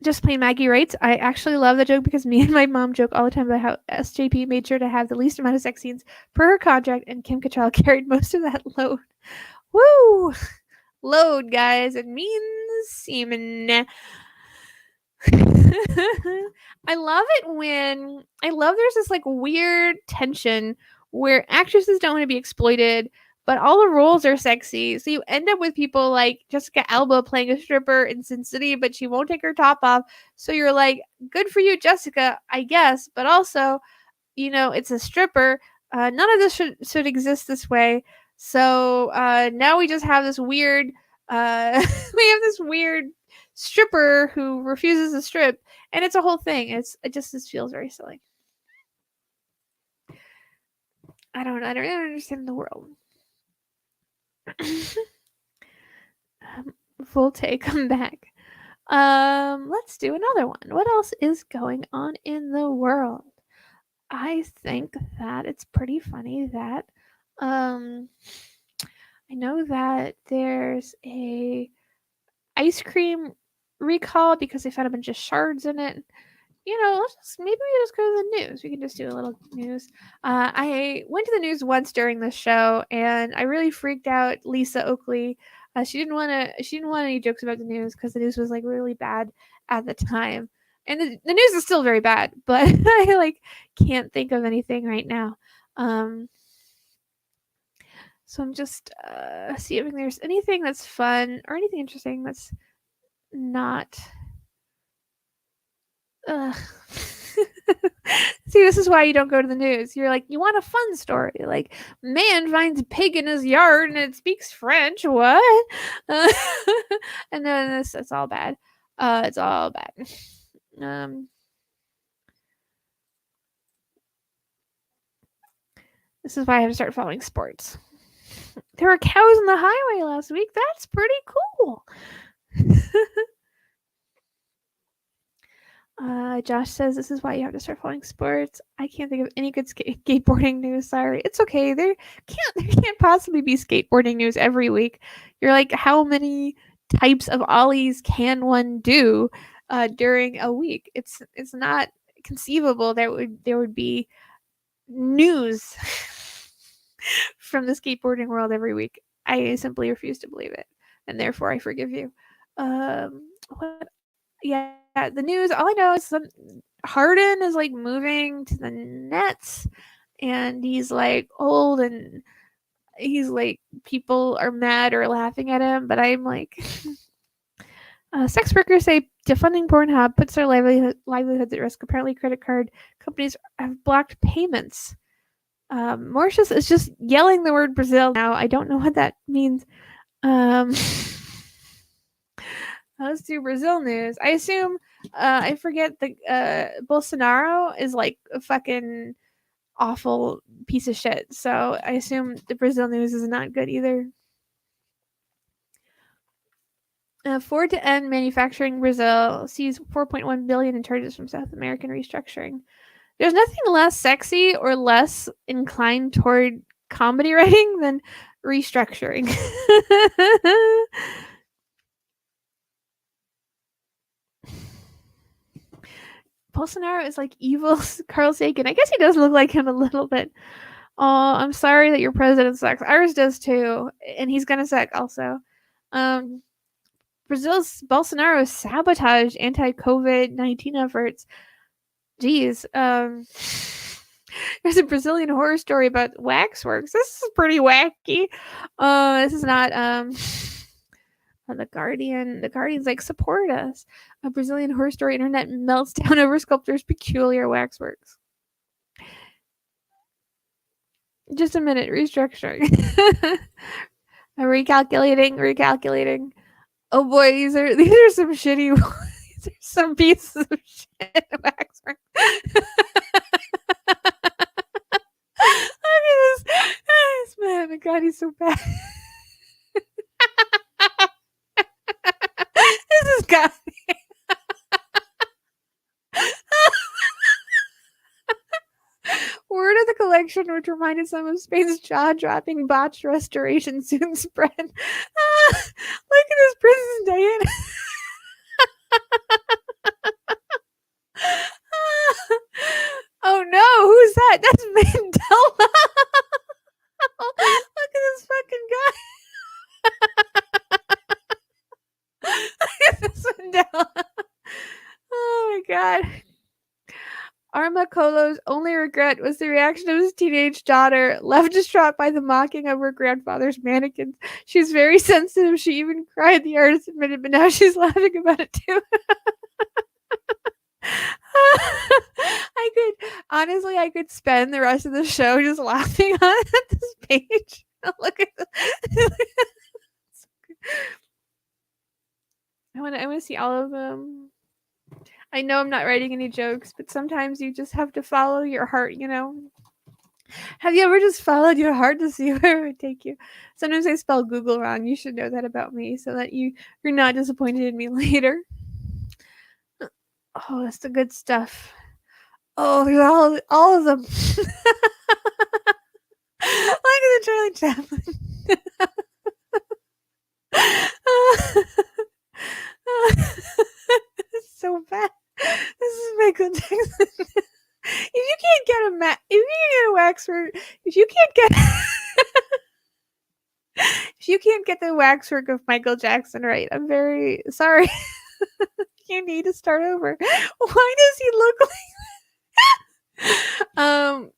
Just plain Maggie writes, I actually love that joke because me and my mom joke all the time about how SJP made sure to have the least amount of sex scenes per her contract, and Kim Cattrall carried most of that load. Woo! Load, guys. It means semen. I love there's this like weird tension where actresses don't want to be exploited, but all the roles are sexy. So you end up with people like Jessica Alba playing a stripper in Sin City, but she won't take her top off. So you're like, good for you, Jessica, I guess. But also, you know, it's a stripper. None of this should exist this way. So now we just have this weird stripper who refuses to strip, and it's a whole thing. It just feels very silly. I don't understand the world. Volte, come back. Let's do another one. What else is going on in the world? I think that it's pretty funny that um I know that there's a ice cream recall because they found a bunch of shards in it. Let's just maybe we just go to the news. We can just do a little news. I went to the news once during the show, and I really freaked out Lisa Oakley. She didn't want to. She didn't want any jokes about the news because the news was like really bad at the time, and the news is still very bad. But I like can't think of anything right now. Um, so I'm just seeing if there's anything that's fun or anything interesting that's not. Ugh. See, this is why you don't go to the news. You're like, you want a fun story. Like, man finds a pig in his yard and it speaks French. What? Uh, and then it's all bad. It's all bad. Um, this is why I have to start following sports. There were cows on the highway last week. That's pretty cool. Josh says this is why you have to start following sports. I can't think of any good skateboarding news. Sorry, it's okay. There can't possibly be skateboarding news every week. You're like, how many types of ollies can one do during a week? It's not conceivable that there would be news from the skateboarding world every week. I simply refuse to believe it, and therefore I forgive you. What? Yeah, the news. All I know is Harden is like moving to the Nets, and he's like old, and he's like people are mad or laughing at him. But I'm like, sex workers say defunding Pornhub puts their livelihoods at risk. Apparently, credit card companies have blocked payments. Mauritius is just yelling the word Brazil now. I don't know what that means. Let's do Brazil news. I assume I forget the Bolsonaro is like a fucking awful piece of shit. So I assume the Brazil news is not good either. Ford to end manufacturing Brazil sees 4.1 billion in charges from South American restructuring. There's nothing less sexy or less inclined toward comedy writing than restructuring. Bolsonaro is like evil Carl Sagan. I guess he does look like him a little bit. Oh, I'm sorry that your president sucks. Ours does too, and he's gonna suck also. Um, Brazil's Bolsonaro sabotaged anti-COVID-19 efforts. Jeez. There's a Brazilian horror story about waxworks. This is pretty wacky. This is not the Guardian. The Guardian's like support us. A Brazilian horror story internet melts down over sculptor's peculiar waxworks. Just a minute, restructuring. Recalculating. Oh boy, these are some shitty. These are some pieces of shit waxwork. Look at this man. Oh God, he's so bad. This is God. Word of the collection, which reminded some of Spain's jaw-dropping botched restoration, soon spread. Look at this Princess Diana. Oh no, who's that? That's Mandela. Look at this fucking guy. Look at this Mandela. Oh my God. Arma Kolo's only regret was the reaction of his teenage daughter, left distraught by the mocking of her grandfather's mannequins. She's very sensitive. She even cried, the artist admitted, but now she's laughing about it too. I could spend the rest of the show just laughing at this page. Look at this. I want to see all of them. I know I'm not writing any jokes, but sometimes you just have to follow your heart, you know? Have you ever just followed your heart to see where it would take you? Sometimes I spell Google wrong. You should know that about me so that you're not disappointed in me later. Oh, that's the good stuff. Oh, you're all of them. Look at the Charlie Chaplin. It's so bad. This is Michael Jackson. If you can't get if you can't get a waxwork, if you can't get if you can't get the waxwork of Michael Jackson right, I'm very sorry. You need to start over. Why does he look like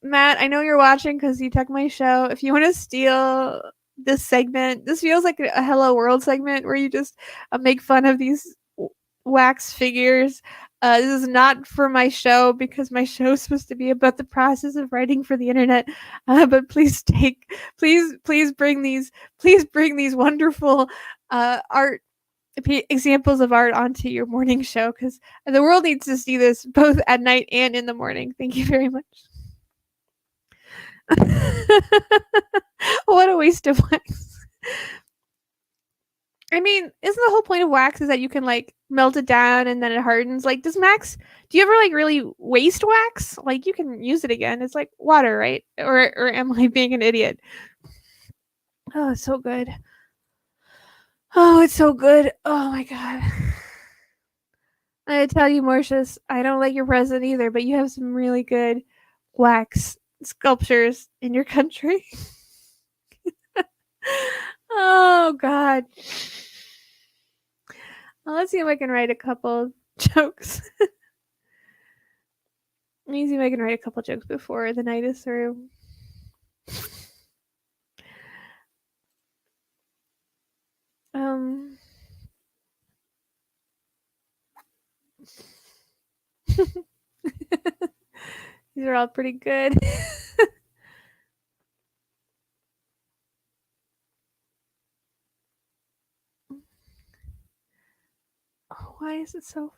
Matt, I know you're watching because you took my show. If you want to steal this segment, this feels like a Hello World segment where you just make fun of these wax figures. This is not for my show because my show is supposed to be about the process of writing for the internet. But please bring these wonderful art examples of art onto your morning show because the world needs to see this both at night and in the morning. Thank you very much. What a waste of wax. I mean, isn't the whole point of wax is that you can like melt it down and then it hardens? Like, do you ever like really waste wax? Like, you can use it again. It's like water, right? Or am I being an idiot? Oh, it's so good. Oh, it's so good. Oh my god. I tell you, Mortius, I don't like your president either, but you have some really good wax sculptures in your country. Oh god. Well, let's see if I can write a couple jokes. Let me see if I can write a couple jokes before the night is through. These are all pretty good. Oh, why is it so?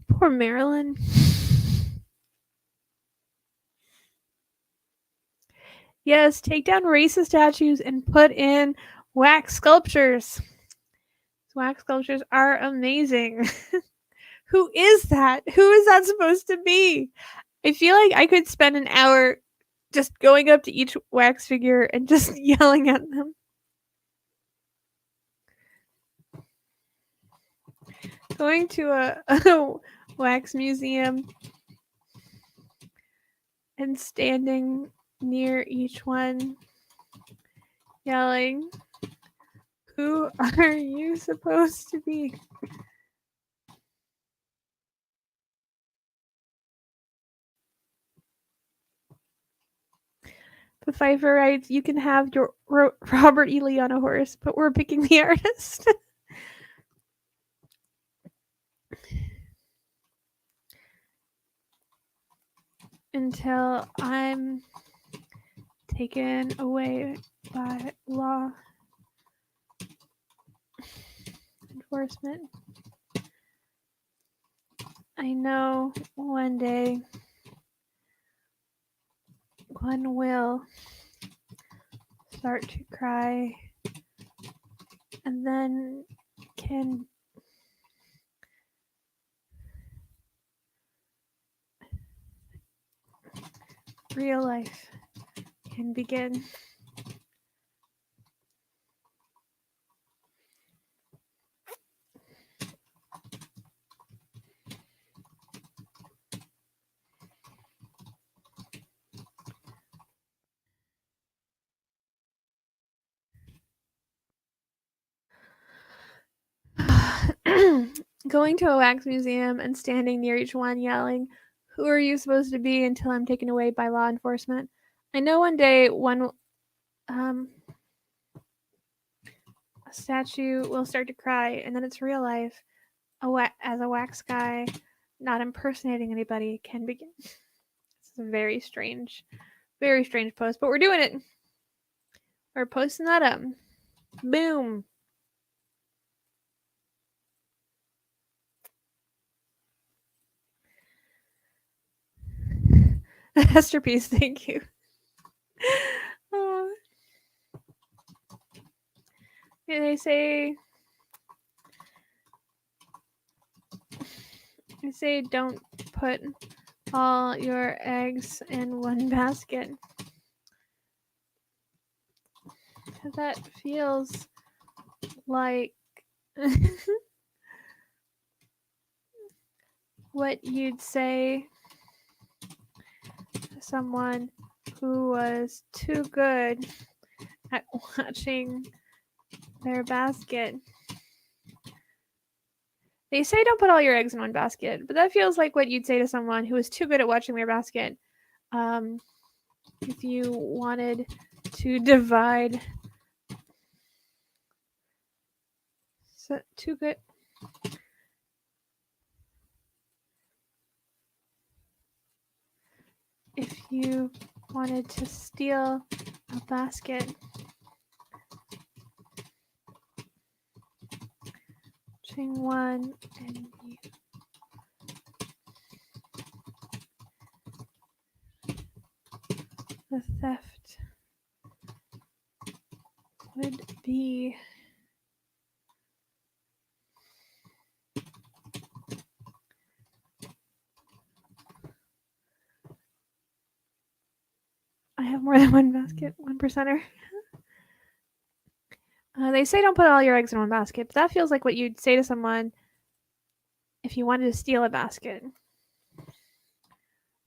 Poor Marilyn. Yes, take down racist statues and put in wax sculptures. Wax sculptures are amazing. Who is that? Who is that supposed to be? I feel like I could spend an hour just going up to each wax figure and just yelling at them. Going to a wax museum and standing near each one, yelling, "Who are you supposed to be?" But Pfeiffer writes, "You can have your Robert E. Lee on a horse, but we're picking the artist." Until I'm taken away by law enforcement. I know one day one will start to cry and then can real life can begin. Going to a wax museum and standing near each one yelling, "Who are you supposed to be?" until I'm taken away by law enforcement. I know one day one a statue will start to cry and then it's real life. As a wax guy, not impersonating anybody, can begin. It's a very strange post, but we're doing it. We're posting that up. Boom. Masterpiece, thank you. Uh, they say don't put all your eggs in one basket. That feels like what you'd say to someone who was too good at watching their basket. They say don't put all your eggs in one basket, but that feels like what you'd say to someone who was too good at watching their basket. If you wanted to divide, so, too good. If you wanted to steal a basket, chain one, and the theft would be I have more than one basket, 1%er. They say don't put all your eggs in one basket, but that feels like what you'd say to someone if you wanted to steal a basket.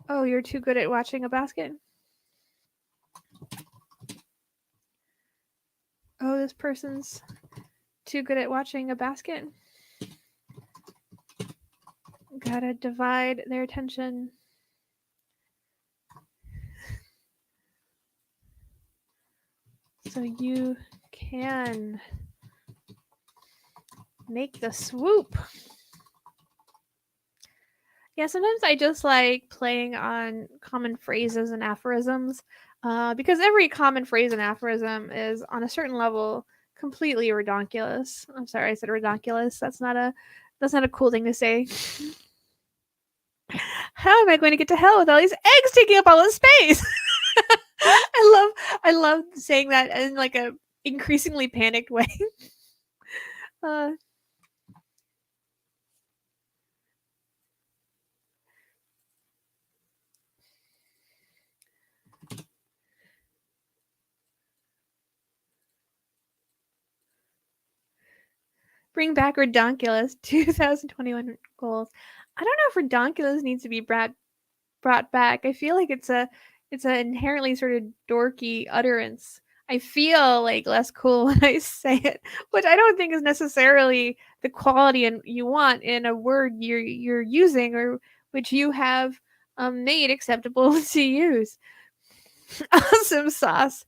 Oh, you're too good at watching a basket? Oh, this person's too good at watching a basket? Gotta divide their attention. So you can make the swoop. Yeah, sometimes I just like playing on common phrases and aphorisms because every common phrase and aphorism is on a certain level completely redonkulous. I'm sorry, I said redonkulous. That's not a cool thing to say. How am I going to get to hell with all these eggs taking up all the space? I love saying that in like a increasingly panicked way. Bring back redonkulous 2021 goals. I don't know if redonkulous needs to be brought back. I feel like it's an inherently sort of dorky utterance. I feel like less cool when I say it, which I don't think is necessarily the quality you want in a word you're using or which you have made acceptable to use. Awesome sauce.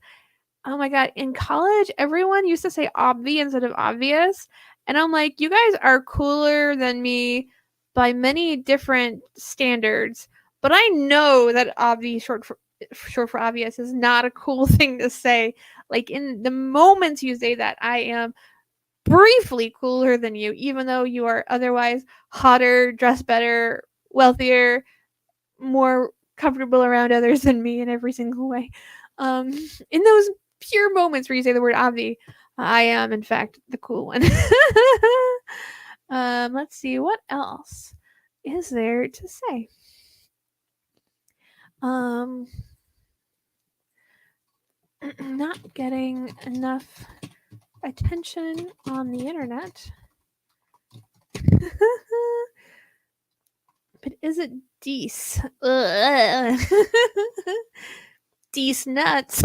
Oh my god, in college, everyone used to say obvi instead of obvious. And I'm like, you guys are cooler than me by many different standards. But I know that obvi short for obvious is not a cool thing to say. Like in the moments you say that, I am briefly cooler than you, even though you are otherwise hotter, dressed better, wealthier, more comfortable around others than me in every single way. In those pure moments where you say the word obvi, I am in fact the cool one. Let's see what else is there to say. Not getting enough attention on the internet. But is it Deece? Deece nuts.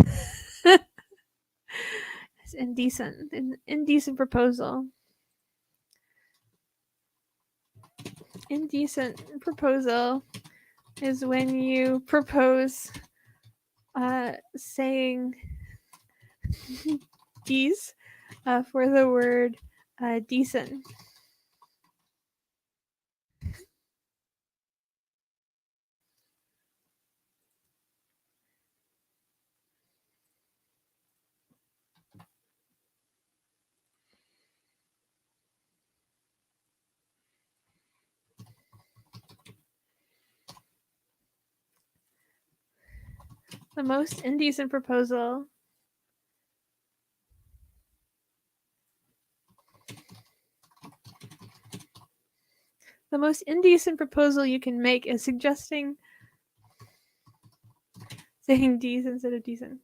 It's indecent. An indecent proposal. Indecent proposal is when you propose saying "dece" for the word decent. The most indecent proposal. The most indecent proposal you can make is suggesting saying D's instead of decent.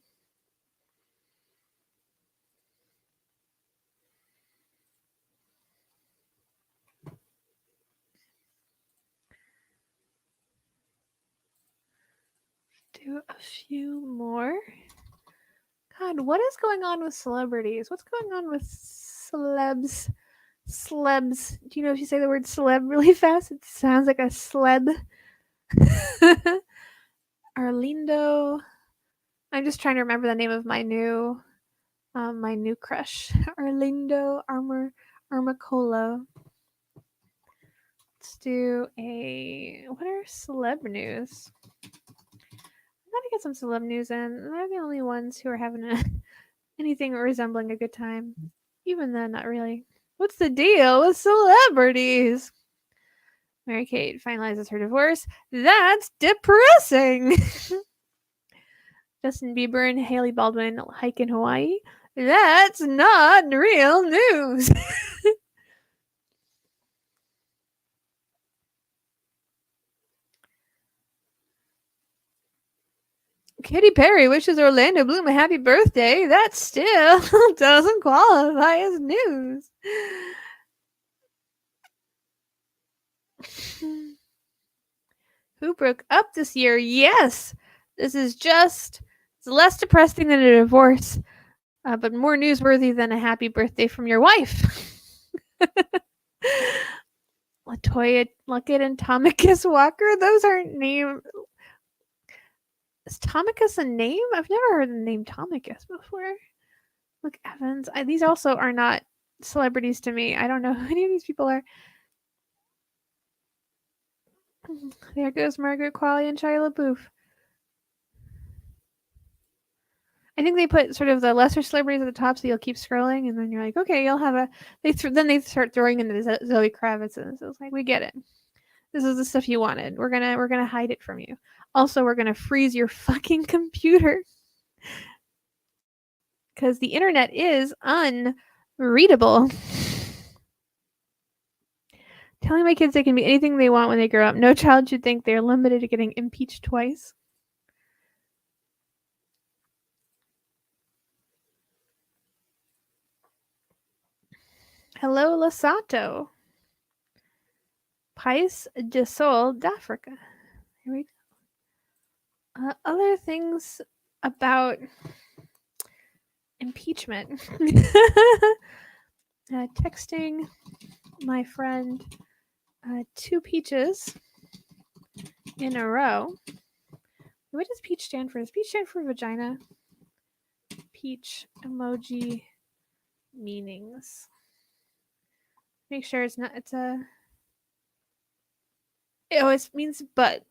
Do a few more. God, what is going on with celebrities? What's going on with celebs? Celebs. Do you know if you say the word celeb really fast, it sounds like a sleb? Arlindo. I'm just trying to remember the name of my new crush. Arlindo Armacola. Let's do a what are celeb news? I gotta get some celeb news in. They're the only ones who are having anything resembling a good time. Even then, not really. What's the deal with celebrities? Mary Kate finalizes her divorce. That's depressing. Justin Bieber and Haley Baldwin hike in Hawaii. That's not real news. Katy Perry wishes Orlando Bloom a happy birthday. That still doesn't qualify as news. Who broke up this year? Yes. This is just it's less depressing than a divorce, but more newsworthy than a happy birthday from your wife. Latoya Luckett and Tomicus Walker. Those aren't names. Is Tomicus a name? I've never heard the name Tomicus before. Look, Evans. These also are not celebrities to me. I don't know who any of these people are. There goes Margaret Qualley and Shia LaBeouf. I think they put sort of the lesser celebrities at the top, so you'll keep scrolling, and then you're like, okay, you'll have a. Then they start throwing in the Zoe Kravitz, and so it's like, we get it. This is the stuff you wanted. We're gonna hide it from you. Also, we're gonna freeze your fucking computer because the internet is unreadable. Telling my kids they can be anything they want when they grow up. No child should think they're limited to getting impeached twice. Hello, Lasato. Pais de Sol d'Africa. Here we go. Other things about impeachment. Texting my friend 2 peaches in a row. What does peach stand for? Does peach stand for vagina? Peach emoji meanings. Make sure it's not. It's a. It always means butt.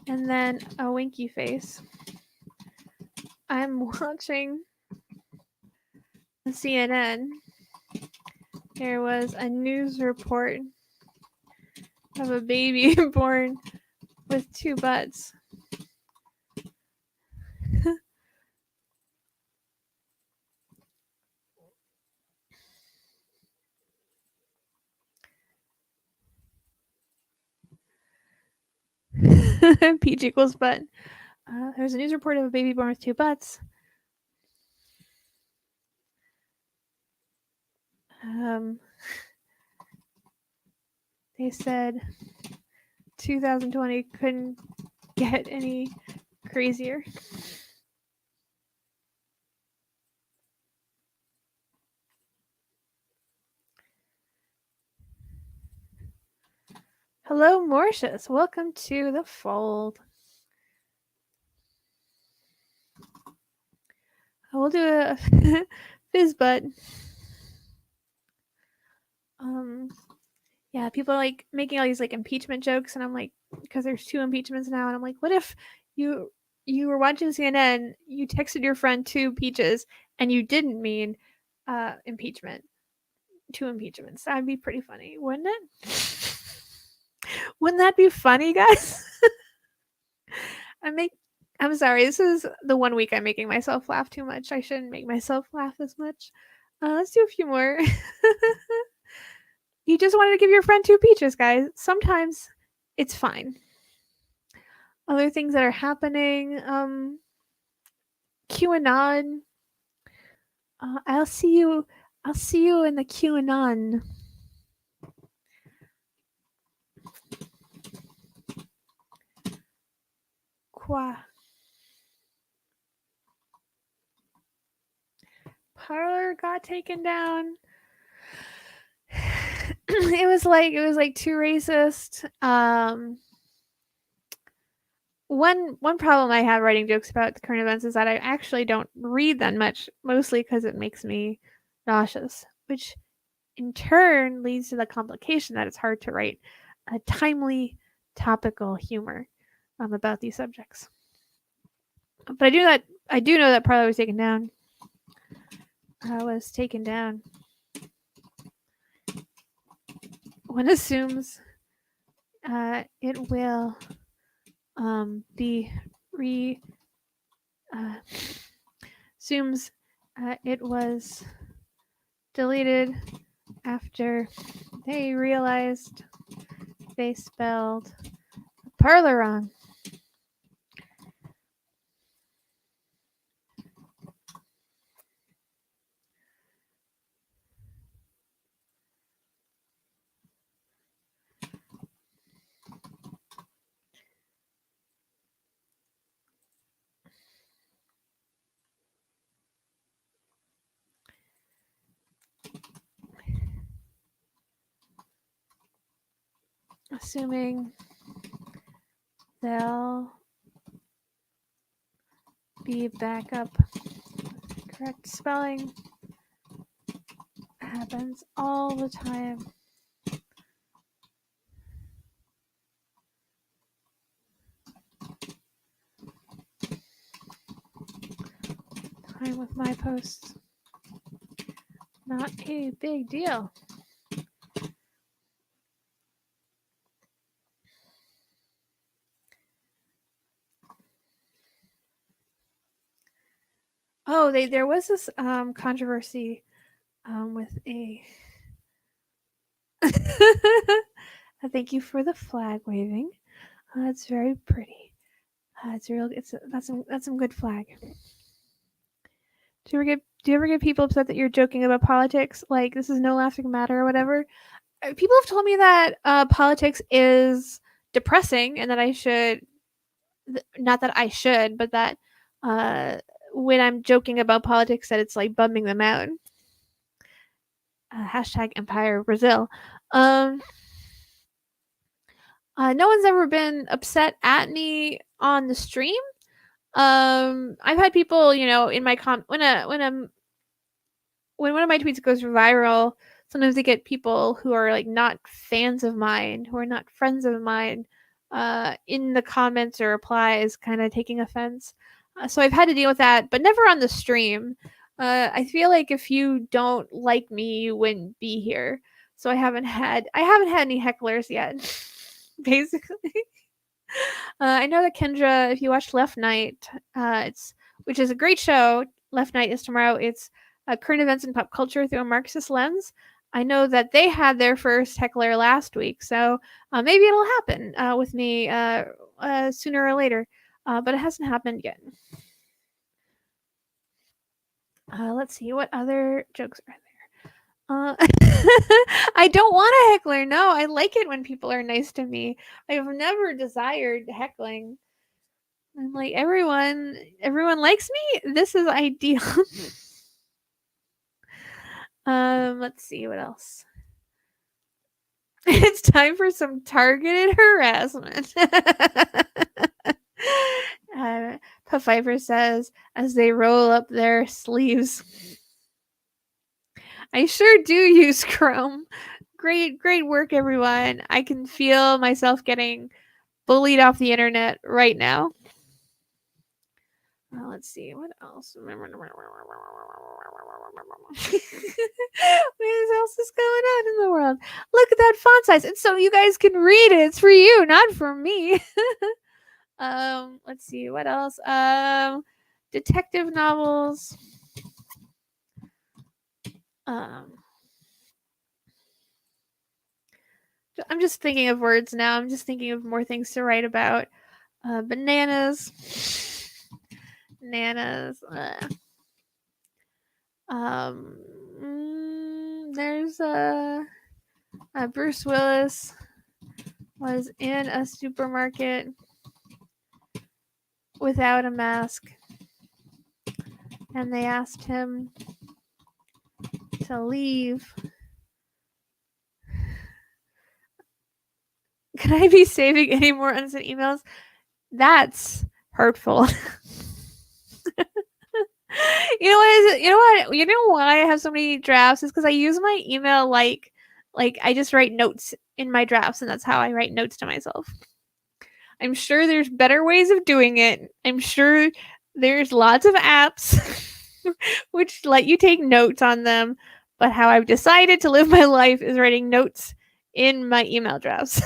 And then a winky face. I'm watching CNN. There was a news report of a baby born with 2 butts. Peach equals butt. There's a news report of a baby born with 2 butts. They said 2020 couldn't get any crazier. Hello, Mortius. Welcome to the fold. We'll do a fizz butt. Yeah, people are like making all these like impeachment jokes, and I'm like, because there's 2 impeachments now, and I'm like, what if you were watching CNN, you texted your friend 2 peaches, and you didn't mean impeachment? 2 impeachments. That'd be pretty funny, wouldn't it? Wouldn't that be funny, guys? I'm sorry, this is the 1 week I'm making myself laugh too much. I shouldn't make myself laugh this much. Let's do a few more. You just wanted to give your friend 2 peaches, guys. Sometimes it's fine. Other things that are happening, QAnon. I'll see you in the QAnon. Qua. Parlor got taken down. it was like too racist. One problem I have writing jokes about the current events is that I actually don't read that much, mostly because it makes me nauseous, which in turn leads to the complication that it's hard to write a timely, topical humor about these subjects. But I do know that Parlor was taken down. One assumes it will be assumes it was deleted after they realized they spelled Parlor wrong. Assuming they'll be back up. Correct spelling happens all the time. Time with my posts. Not a big deal. Oh, there was this controversy with a. Thank you for the flag waving. It's very pretty. That's some good flag. Do you ever get people upset that you're joking about politics? Like this is no laughing matter or whatever. People have told me that politics is depressing and that I should, not that I should, but that when I'm joking about politics, that it's like bumming them out. Hashtag Empire Brazil. No one's ever been upset at me on the stream. I've had people, in my when one of my tweets goes viral, sometimes they get people who are like not fans of mine, who are not friends of mine, in the comments or replies, kind of taking offense. So I've had to deal with that, but never on the stream. I feel like if you don't like me, you wouldn't be here. So I haven't had any hecklers yet. Basically, I know that Kendra, if you watched Left Night, which is a great show. Left Night is tomorrow. It's current events and pop culture through a Marxist lens. I know that they had their first heckler last week, so maybe it'll happen with me sooner or later, but it hasn't happened yet. Let's see, what other jokes are there? I don't want a heckler. No, I like it when people are nice to me. I've never desired heckling. I'm like, everyone likes me. This is ideal. Let's see what else. It's time for some targeted harassment. Pfeiffer says as they roll up their sleeves. I sure do use Chrome. Great work, everyone. I can feel myself getting bullied off the internet right now. Let's see what else. What else is going on in the world? Look at that font size. And so you guys can read it. It's for you, not for me. Let's see what else. Detective novels. I'm just thinking of words now. I'm just thinking of more things to write about. Bananas. Nanas. There's Bruce Willis was in a supermarket without a mask, and they asked him to leave. Can I be saving any more unsent emails? That's hurtful. You know what is it? You know what? You know why I have so many drafts is because I use my email like I just write notes in my drafts, and that's how I write notes to myself. I'm sure there's better ways of doing it. I'm sure there's lots of apps which let you take notes on them, but how I've decided to live my life is writing notes in my email drafts.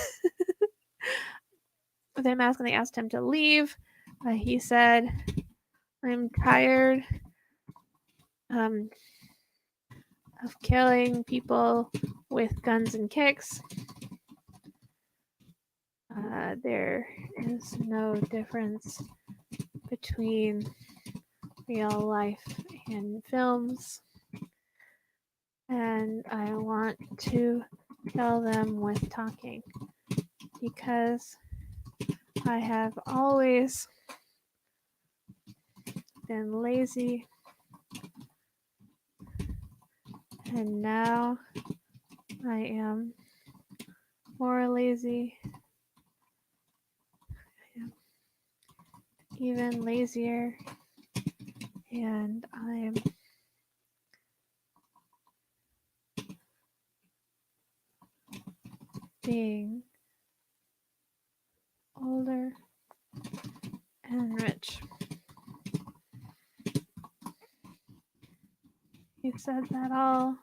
With him asking, they asked him to leave. He said, "I'm tired of killing people with guns and kicks. There is no difference between real life and films, and I want to kill them with talking because I have always been lazy, and now I am more lazy, even lazier, and I'm being older and rich." He said that all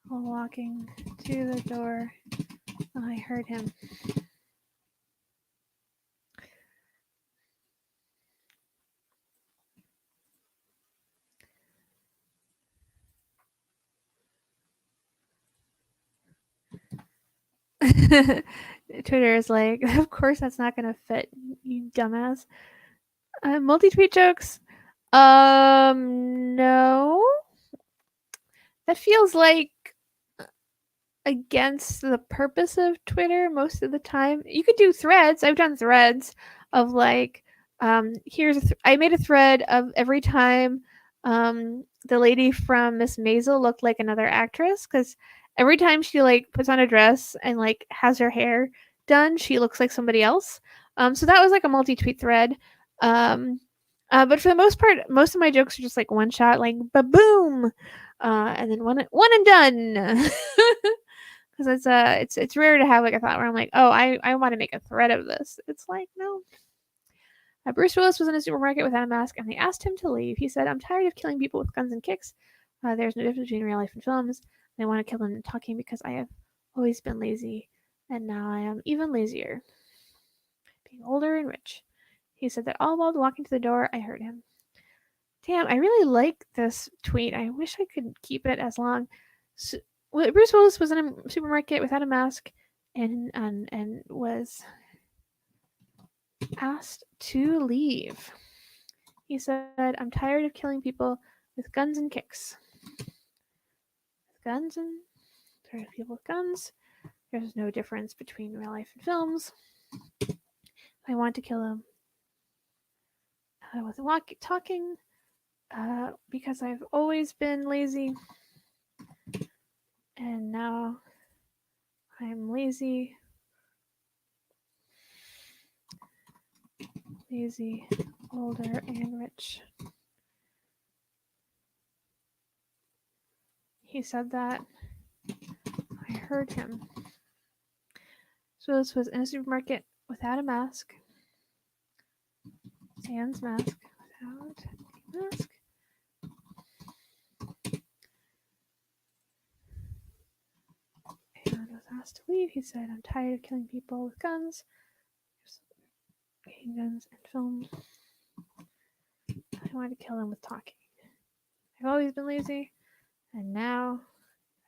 while walking to the door. I heard him. Twitter is like, of course that's not gonna fit, you dumbass. Multi-tweet jokes? No. That feels like against the purpose of Twitter most of the time. You could do threads. I've done threads of like, I made a thread of every time the lady from Miss Maisel looked like another actress, because every time she like puts on a dress and like has her hair done, she looks like somebody else. So that was like a multi-tweet thread. But for the most part, most of my jokes are just like one shot, like ba-boom, and then one and done. Because it's rare to have like a thought where I'm like, oh, I want to make a thread of this. It's like, no. Bruce Willis was in a supermarket without a mask, and they asked him to leave. He said, "I'm tired of killing people with guns and kicks. There's no difference between real life and films. I want to kill them talking because I have always been lazy, and now I am even lazier. Being older and rich." He said that all while walking to the door, I heard him. Damn, I really like this tweet. I wish I could keep it as long. So, Bruce Willis was in a supermarket without a mask and was asked to leave. He said, "I'm tired of killing people with guns and kicks. Guns and tired of people with guns. There's no difference between real life and films. I want to kill them. I wasn't talking because I've always been lazy, and now I'm lazy, older, and rich." He said that. I heard him. So this was in a supermarket without a mask. Sans mask. Without mask. And was asked to leave. He said, "I'm tired of killing people with guns. Guns and film. I wanted to kill them with talking. I've always been lazy, and now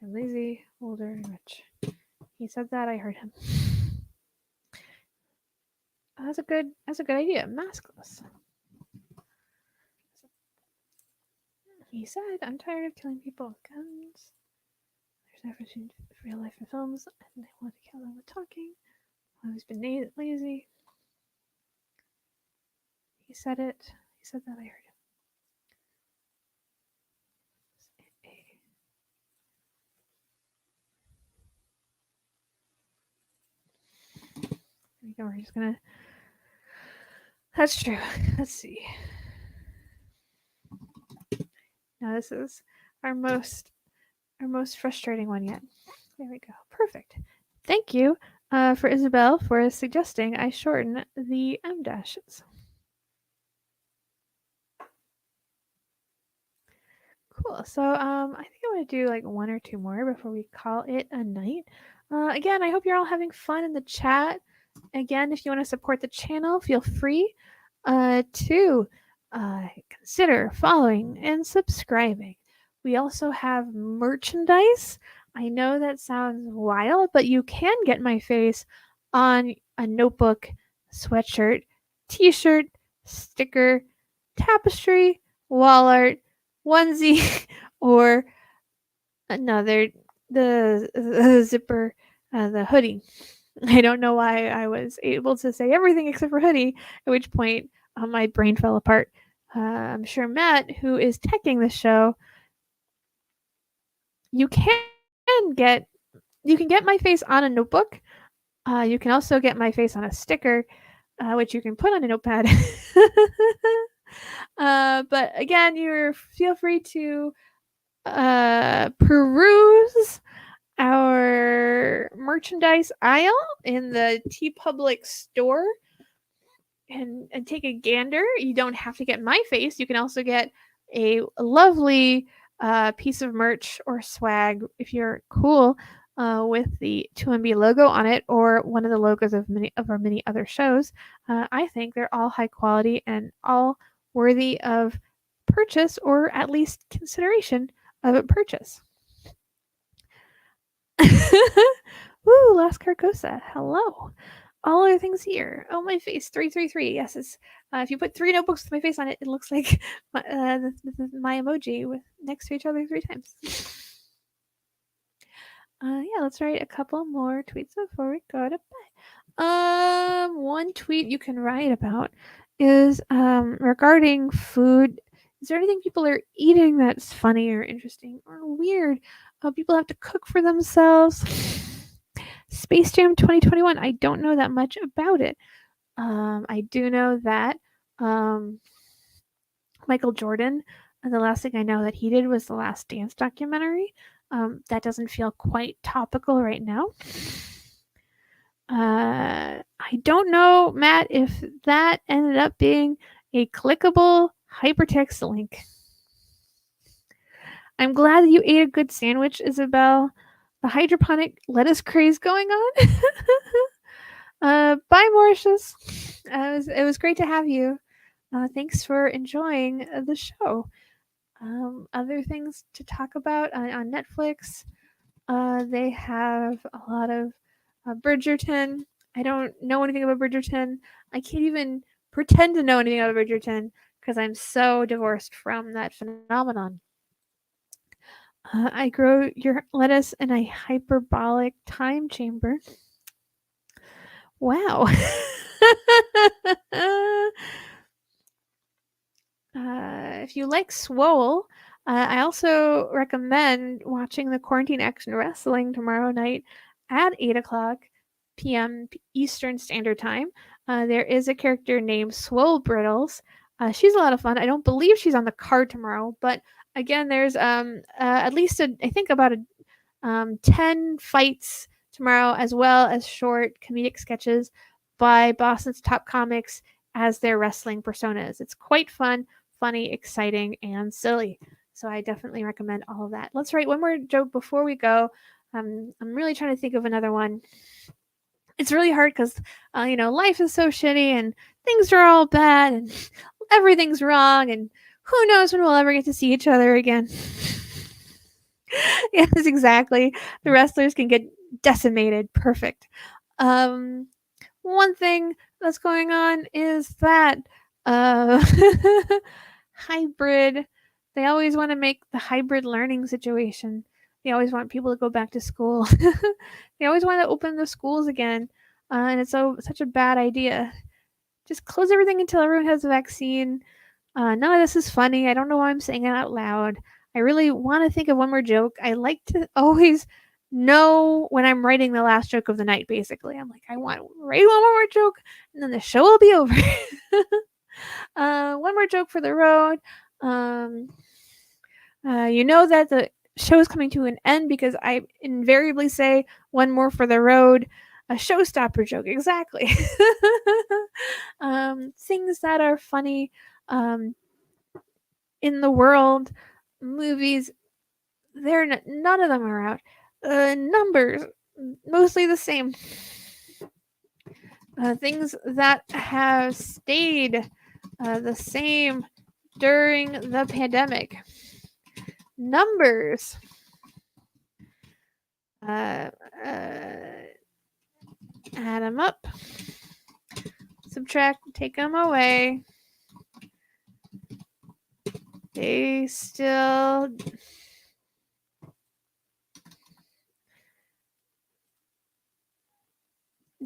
I'm lazy, older, and rich." He said that. I heard him. That's a good idea. Maskless. He said, "I'm tired of killing people with guns. There's no difference between real life and films, and I want to kill them with talking. I've always been lazy." He said it. He said that. I heard him. There we go. We're just gonna. That's true. Let's see. Now this is our most frustrating one yet. There we go. Perfect. Thank you for Isabel for suggesting I shorten the M dashes. Cool. So I think I'm gonna do like one or two more before we call it a night. Again, I hope you're all having fun in the chat. Again, if you want to support the channel, feel free to consider following and subscribing. We also have merchandise. I know that sounds wild, but you can get my face on a notebook, sweatshirt, t-shirt, sticker, tapestry, wall art, onesie, or another the zipper, the hoodie. I don't know why I was able to say everything except for hoodie, at which point my brain fell apart. I'm sure Matt, who is teching the show, you can get my face on a notebook. You can also get my face on a sticker, which you can put on a notepad. But again, feel free to peruse our merchandise aisle in the TeePublic store and take a gander. You don't have to get my face. You can also get a lovely piece of merch or swag if you're cool with the 2MB logo on it or one of the logos of our many other shows. I think they're all high quality and all worthy of purchase or at least consideration of a purchase. Woo, Las Carcosa. Hello. All other things here. Oh, my face. 333. Yes, it's if you put 3 notebooks with my face on it, it looks like my emoji with next to each other 3 times. Yeah, let's write a couple more tweets before we go to bed. One tweet you can write about is regarding food. Is there anything people are eating that's funny or interesting or weird? People have to cook for themselves. Space Jam 2021. I don't know that much about it. I do know that Michael Jordan, the last thing I know that he did was the Last Dance documentary. That doesn't feel quite topical right now. I don't know, Matt, if that ended up being a clickable hypertext link. I'm glad that you ate a good sandwich, Isabel. The hydroponic lettuce craze going on. Bye, Mauritius. It was great to have you. Thanks for enjoying the show. Other things to talk about on Netflix. They have a lot of Bridgerton. I don't know anything about Bridgerton. I can't even pretend to know anything about Bridgerton because I'm so divorced from that phenomenon. I grow your lettuce in a hyperbolic time chamber. Wow. If you like Swole, I also recommend watching the Quarantine Action Wrestling tomorrow night at 8 o'clock p.m. Eastern Standard Time. There is a character named Swole Brittles. She's a lot of fun. I don't believe she's on the card tomorrow, but again, there's at least I think about 10 fights tomorrow, as well as short comedic sketches by Boston's top comics as their wrestling personas. It's quite fun funny, exciting, and silly. So I definitely recommend all of that. Let's write one more joke before we go. I'm really trying to think of another one. It's really hard because, life is so shitty and things are all bad and everything's wrong and who knows when we'll ever get to see each other again. Yes, exactly. The wrestlers can get decimated. Perfect. Um, One thing that's going on is that uh, hybrid. They always want to make the hybrid learning situation. They always want people to go back to school. They always want to open the schools again, and it's such a bad idea. Just close everything until everyone has a vaccine. None of this is funny. I don't know why I'm saying it out loud. I really want to think of one more joke. I like to always know when I'm writing the last joke of the night, basically. I'm like, I want to write one more joke, and then the show will be over. One more joke for the road. Um, you know that the show is coming to an end because I invariably say one more for the road. A showstopper joke, exactly. Things that are funny in the world, movies, none of them are out. Numbers, mostly the same. Things that have stayed the same during the pandemic. Numbers. Uh, uh, Add them up. Subtract, take them away. They still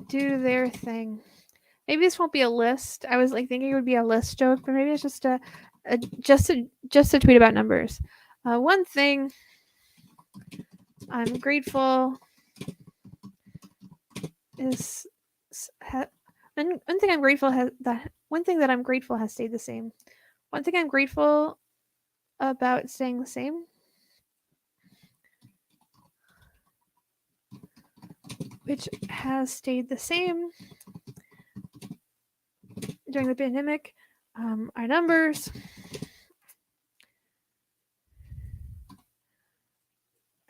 do their thing. Maybe this won't be a list. I was like thinking it would be a list joke, but maybe it's just a tweet about numbers. One thing I'm grateful is one thing I'm grateful has that one thing that I'm grateful has stayed the same. One thing I'm grateful about staying the same, which has stayed the same during the pandemic, are numbers.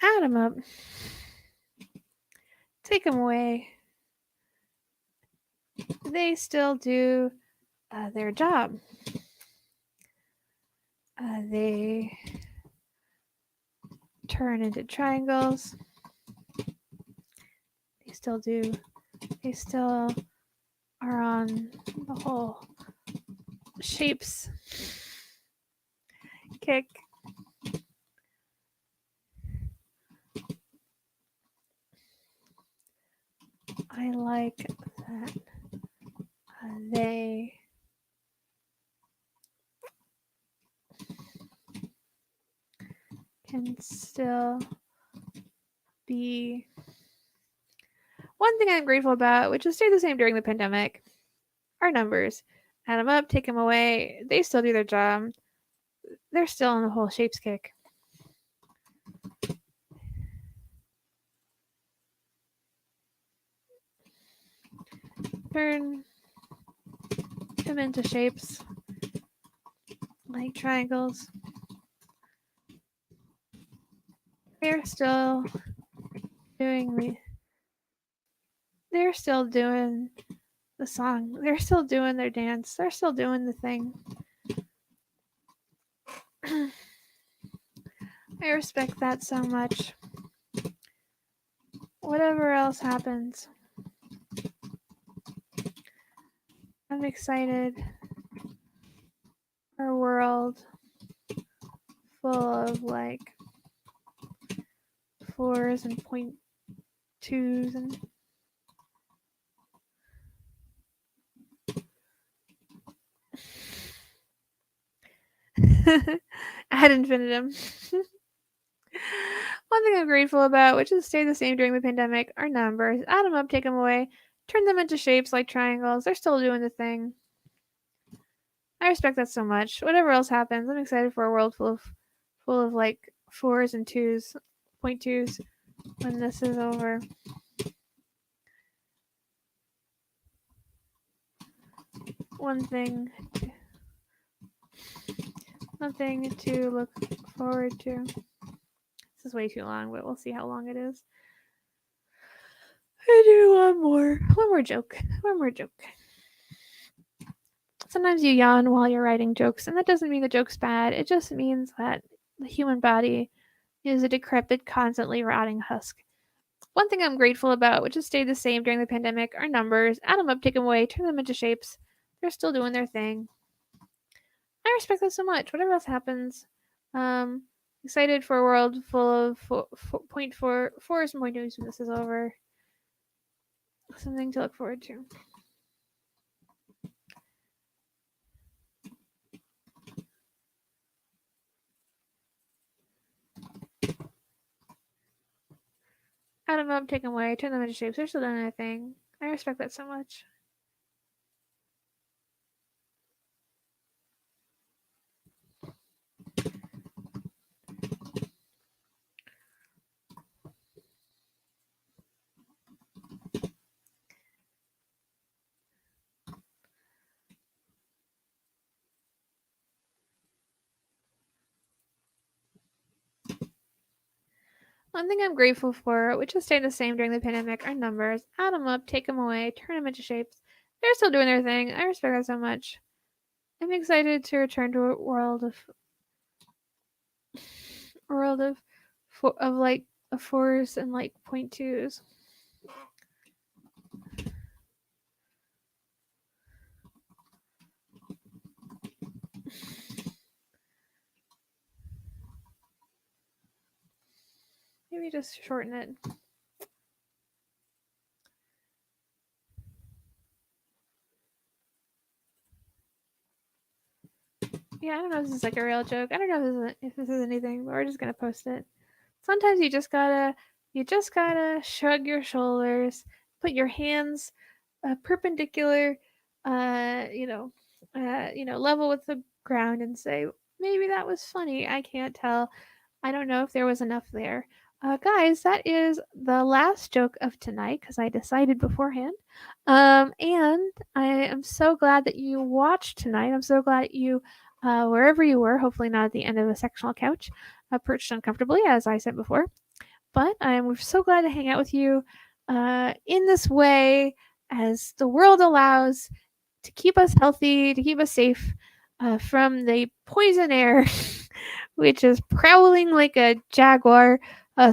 Add them up. Take them away. They still do their job. They turn into triangles. They still are on the whole shapes kick. I like that they can still be. One thing I'm grateful about, which has stayed the same during the pandemic, are numbers. Add them up, take them away. They still do their job. They're still on the whole shapes kick. Turn them into shapes like triangles. They're still doing the song. They're still doing their dance. They're still doing the thing. I respect that so much. Whatever else happens, I'm excited for a world full of like fours and point twos and ad infinitum. One thing I'm grateful about, which has stayed the same during the pandemic, are numbers. Add them up, take them away, turn them into shapes like triangles. They're still doing the thing. I respect that so much. Whatever else happens, I'm excited for a world full of like fours and twos, point twos when this is over. One thing Nothing to look forward to. This is way too long, but we'll see how long it is. I do one more joke. Sometimes you yawn while you're writing jokes, and that doesn't mean the joke's bad. It just means that the human body is a decrepit, constantly rotting husk. One thing I'm grateful about, which has stayed the same during the pandemic, are numbers. Add them up, take them away, turn them into shapes. They're still doing their thing. I respect that so much. Whatever else happens, excited for a world full of point fours and point twos when this is over. Something to look forward to. Add them up, take them away, turn them into shapes. They're still doing their thing. I respect that so much. One thing I'm grateful for, which has stayed the same during the pandemic, are numbers. Add them up, take them away, turn them into shapes. They're still doing their thing. I respect that so much. I'm excited to return to a world of like fours and like point twos. Maybe just shorten it. Yeah, I don't know if this is like a real joke. I don't know if this is anything, but we're just gonna post it. Sometimes you just gotta shrug your shoulders, put your hands perpendicular, level with the ground, and say, maybe that was funny. I can't tell. I don't know if there was enough there. Guys, that is the last joke of tonight because I decided beforehand. And I am so glad that you watched tonight. I'm so glad you, wherever you were, hopefully not at the end of a sectional couch, perched uncomfortably, as I said before. But I'm so glad to hang out with you in this way as the world allows to keep us healthy, to keep us safe from the poison air, which is prowling like a jaguar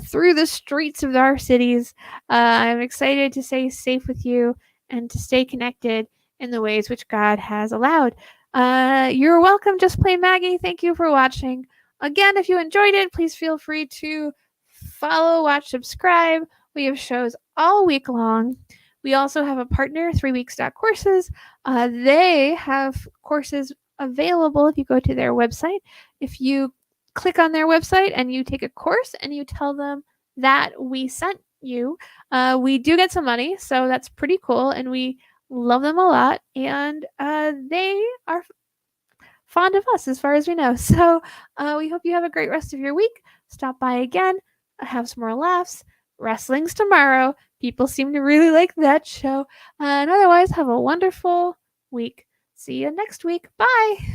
through the streets of our cities. I'm excited to stay safe with you and to stay connected in the ways which God has allowed. You're welcome, Just Play Maggie. Thank you for watching. Again, if you enjoyed it, please feel free to follow, watch, subscribe. We have shows all week long. We also have a partner, 3weeks.courses. They have courses available if you go to their website. If you click on their website and you take a course and you tell them that we sent you, we do get some money, so that's pretty cool, and we love them a lot, and they are fond of us as far as we know. So we hope you have a great rest of your week. Stop by again, have some more laughs. Wrestling's tomorrow. People seem to really like that show. And otherwise, have a wonderful week. See you next week. Bye.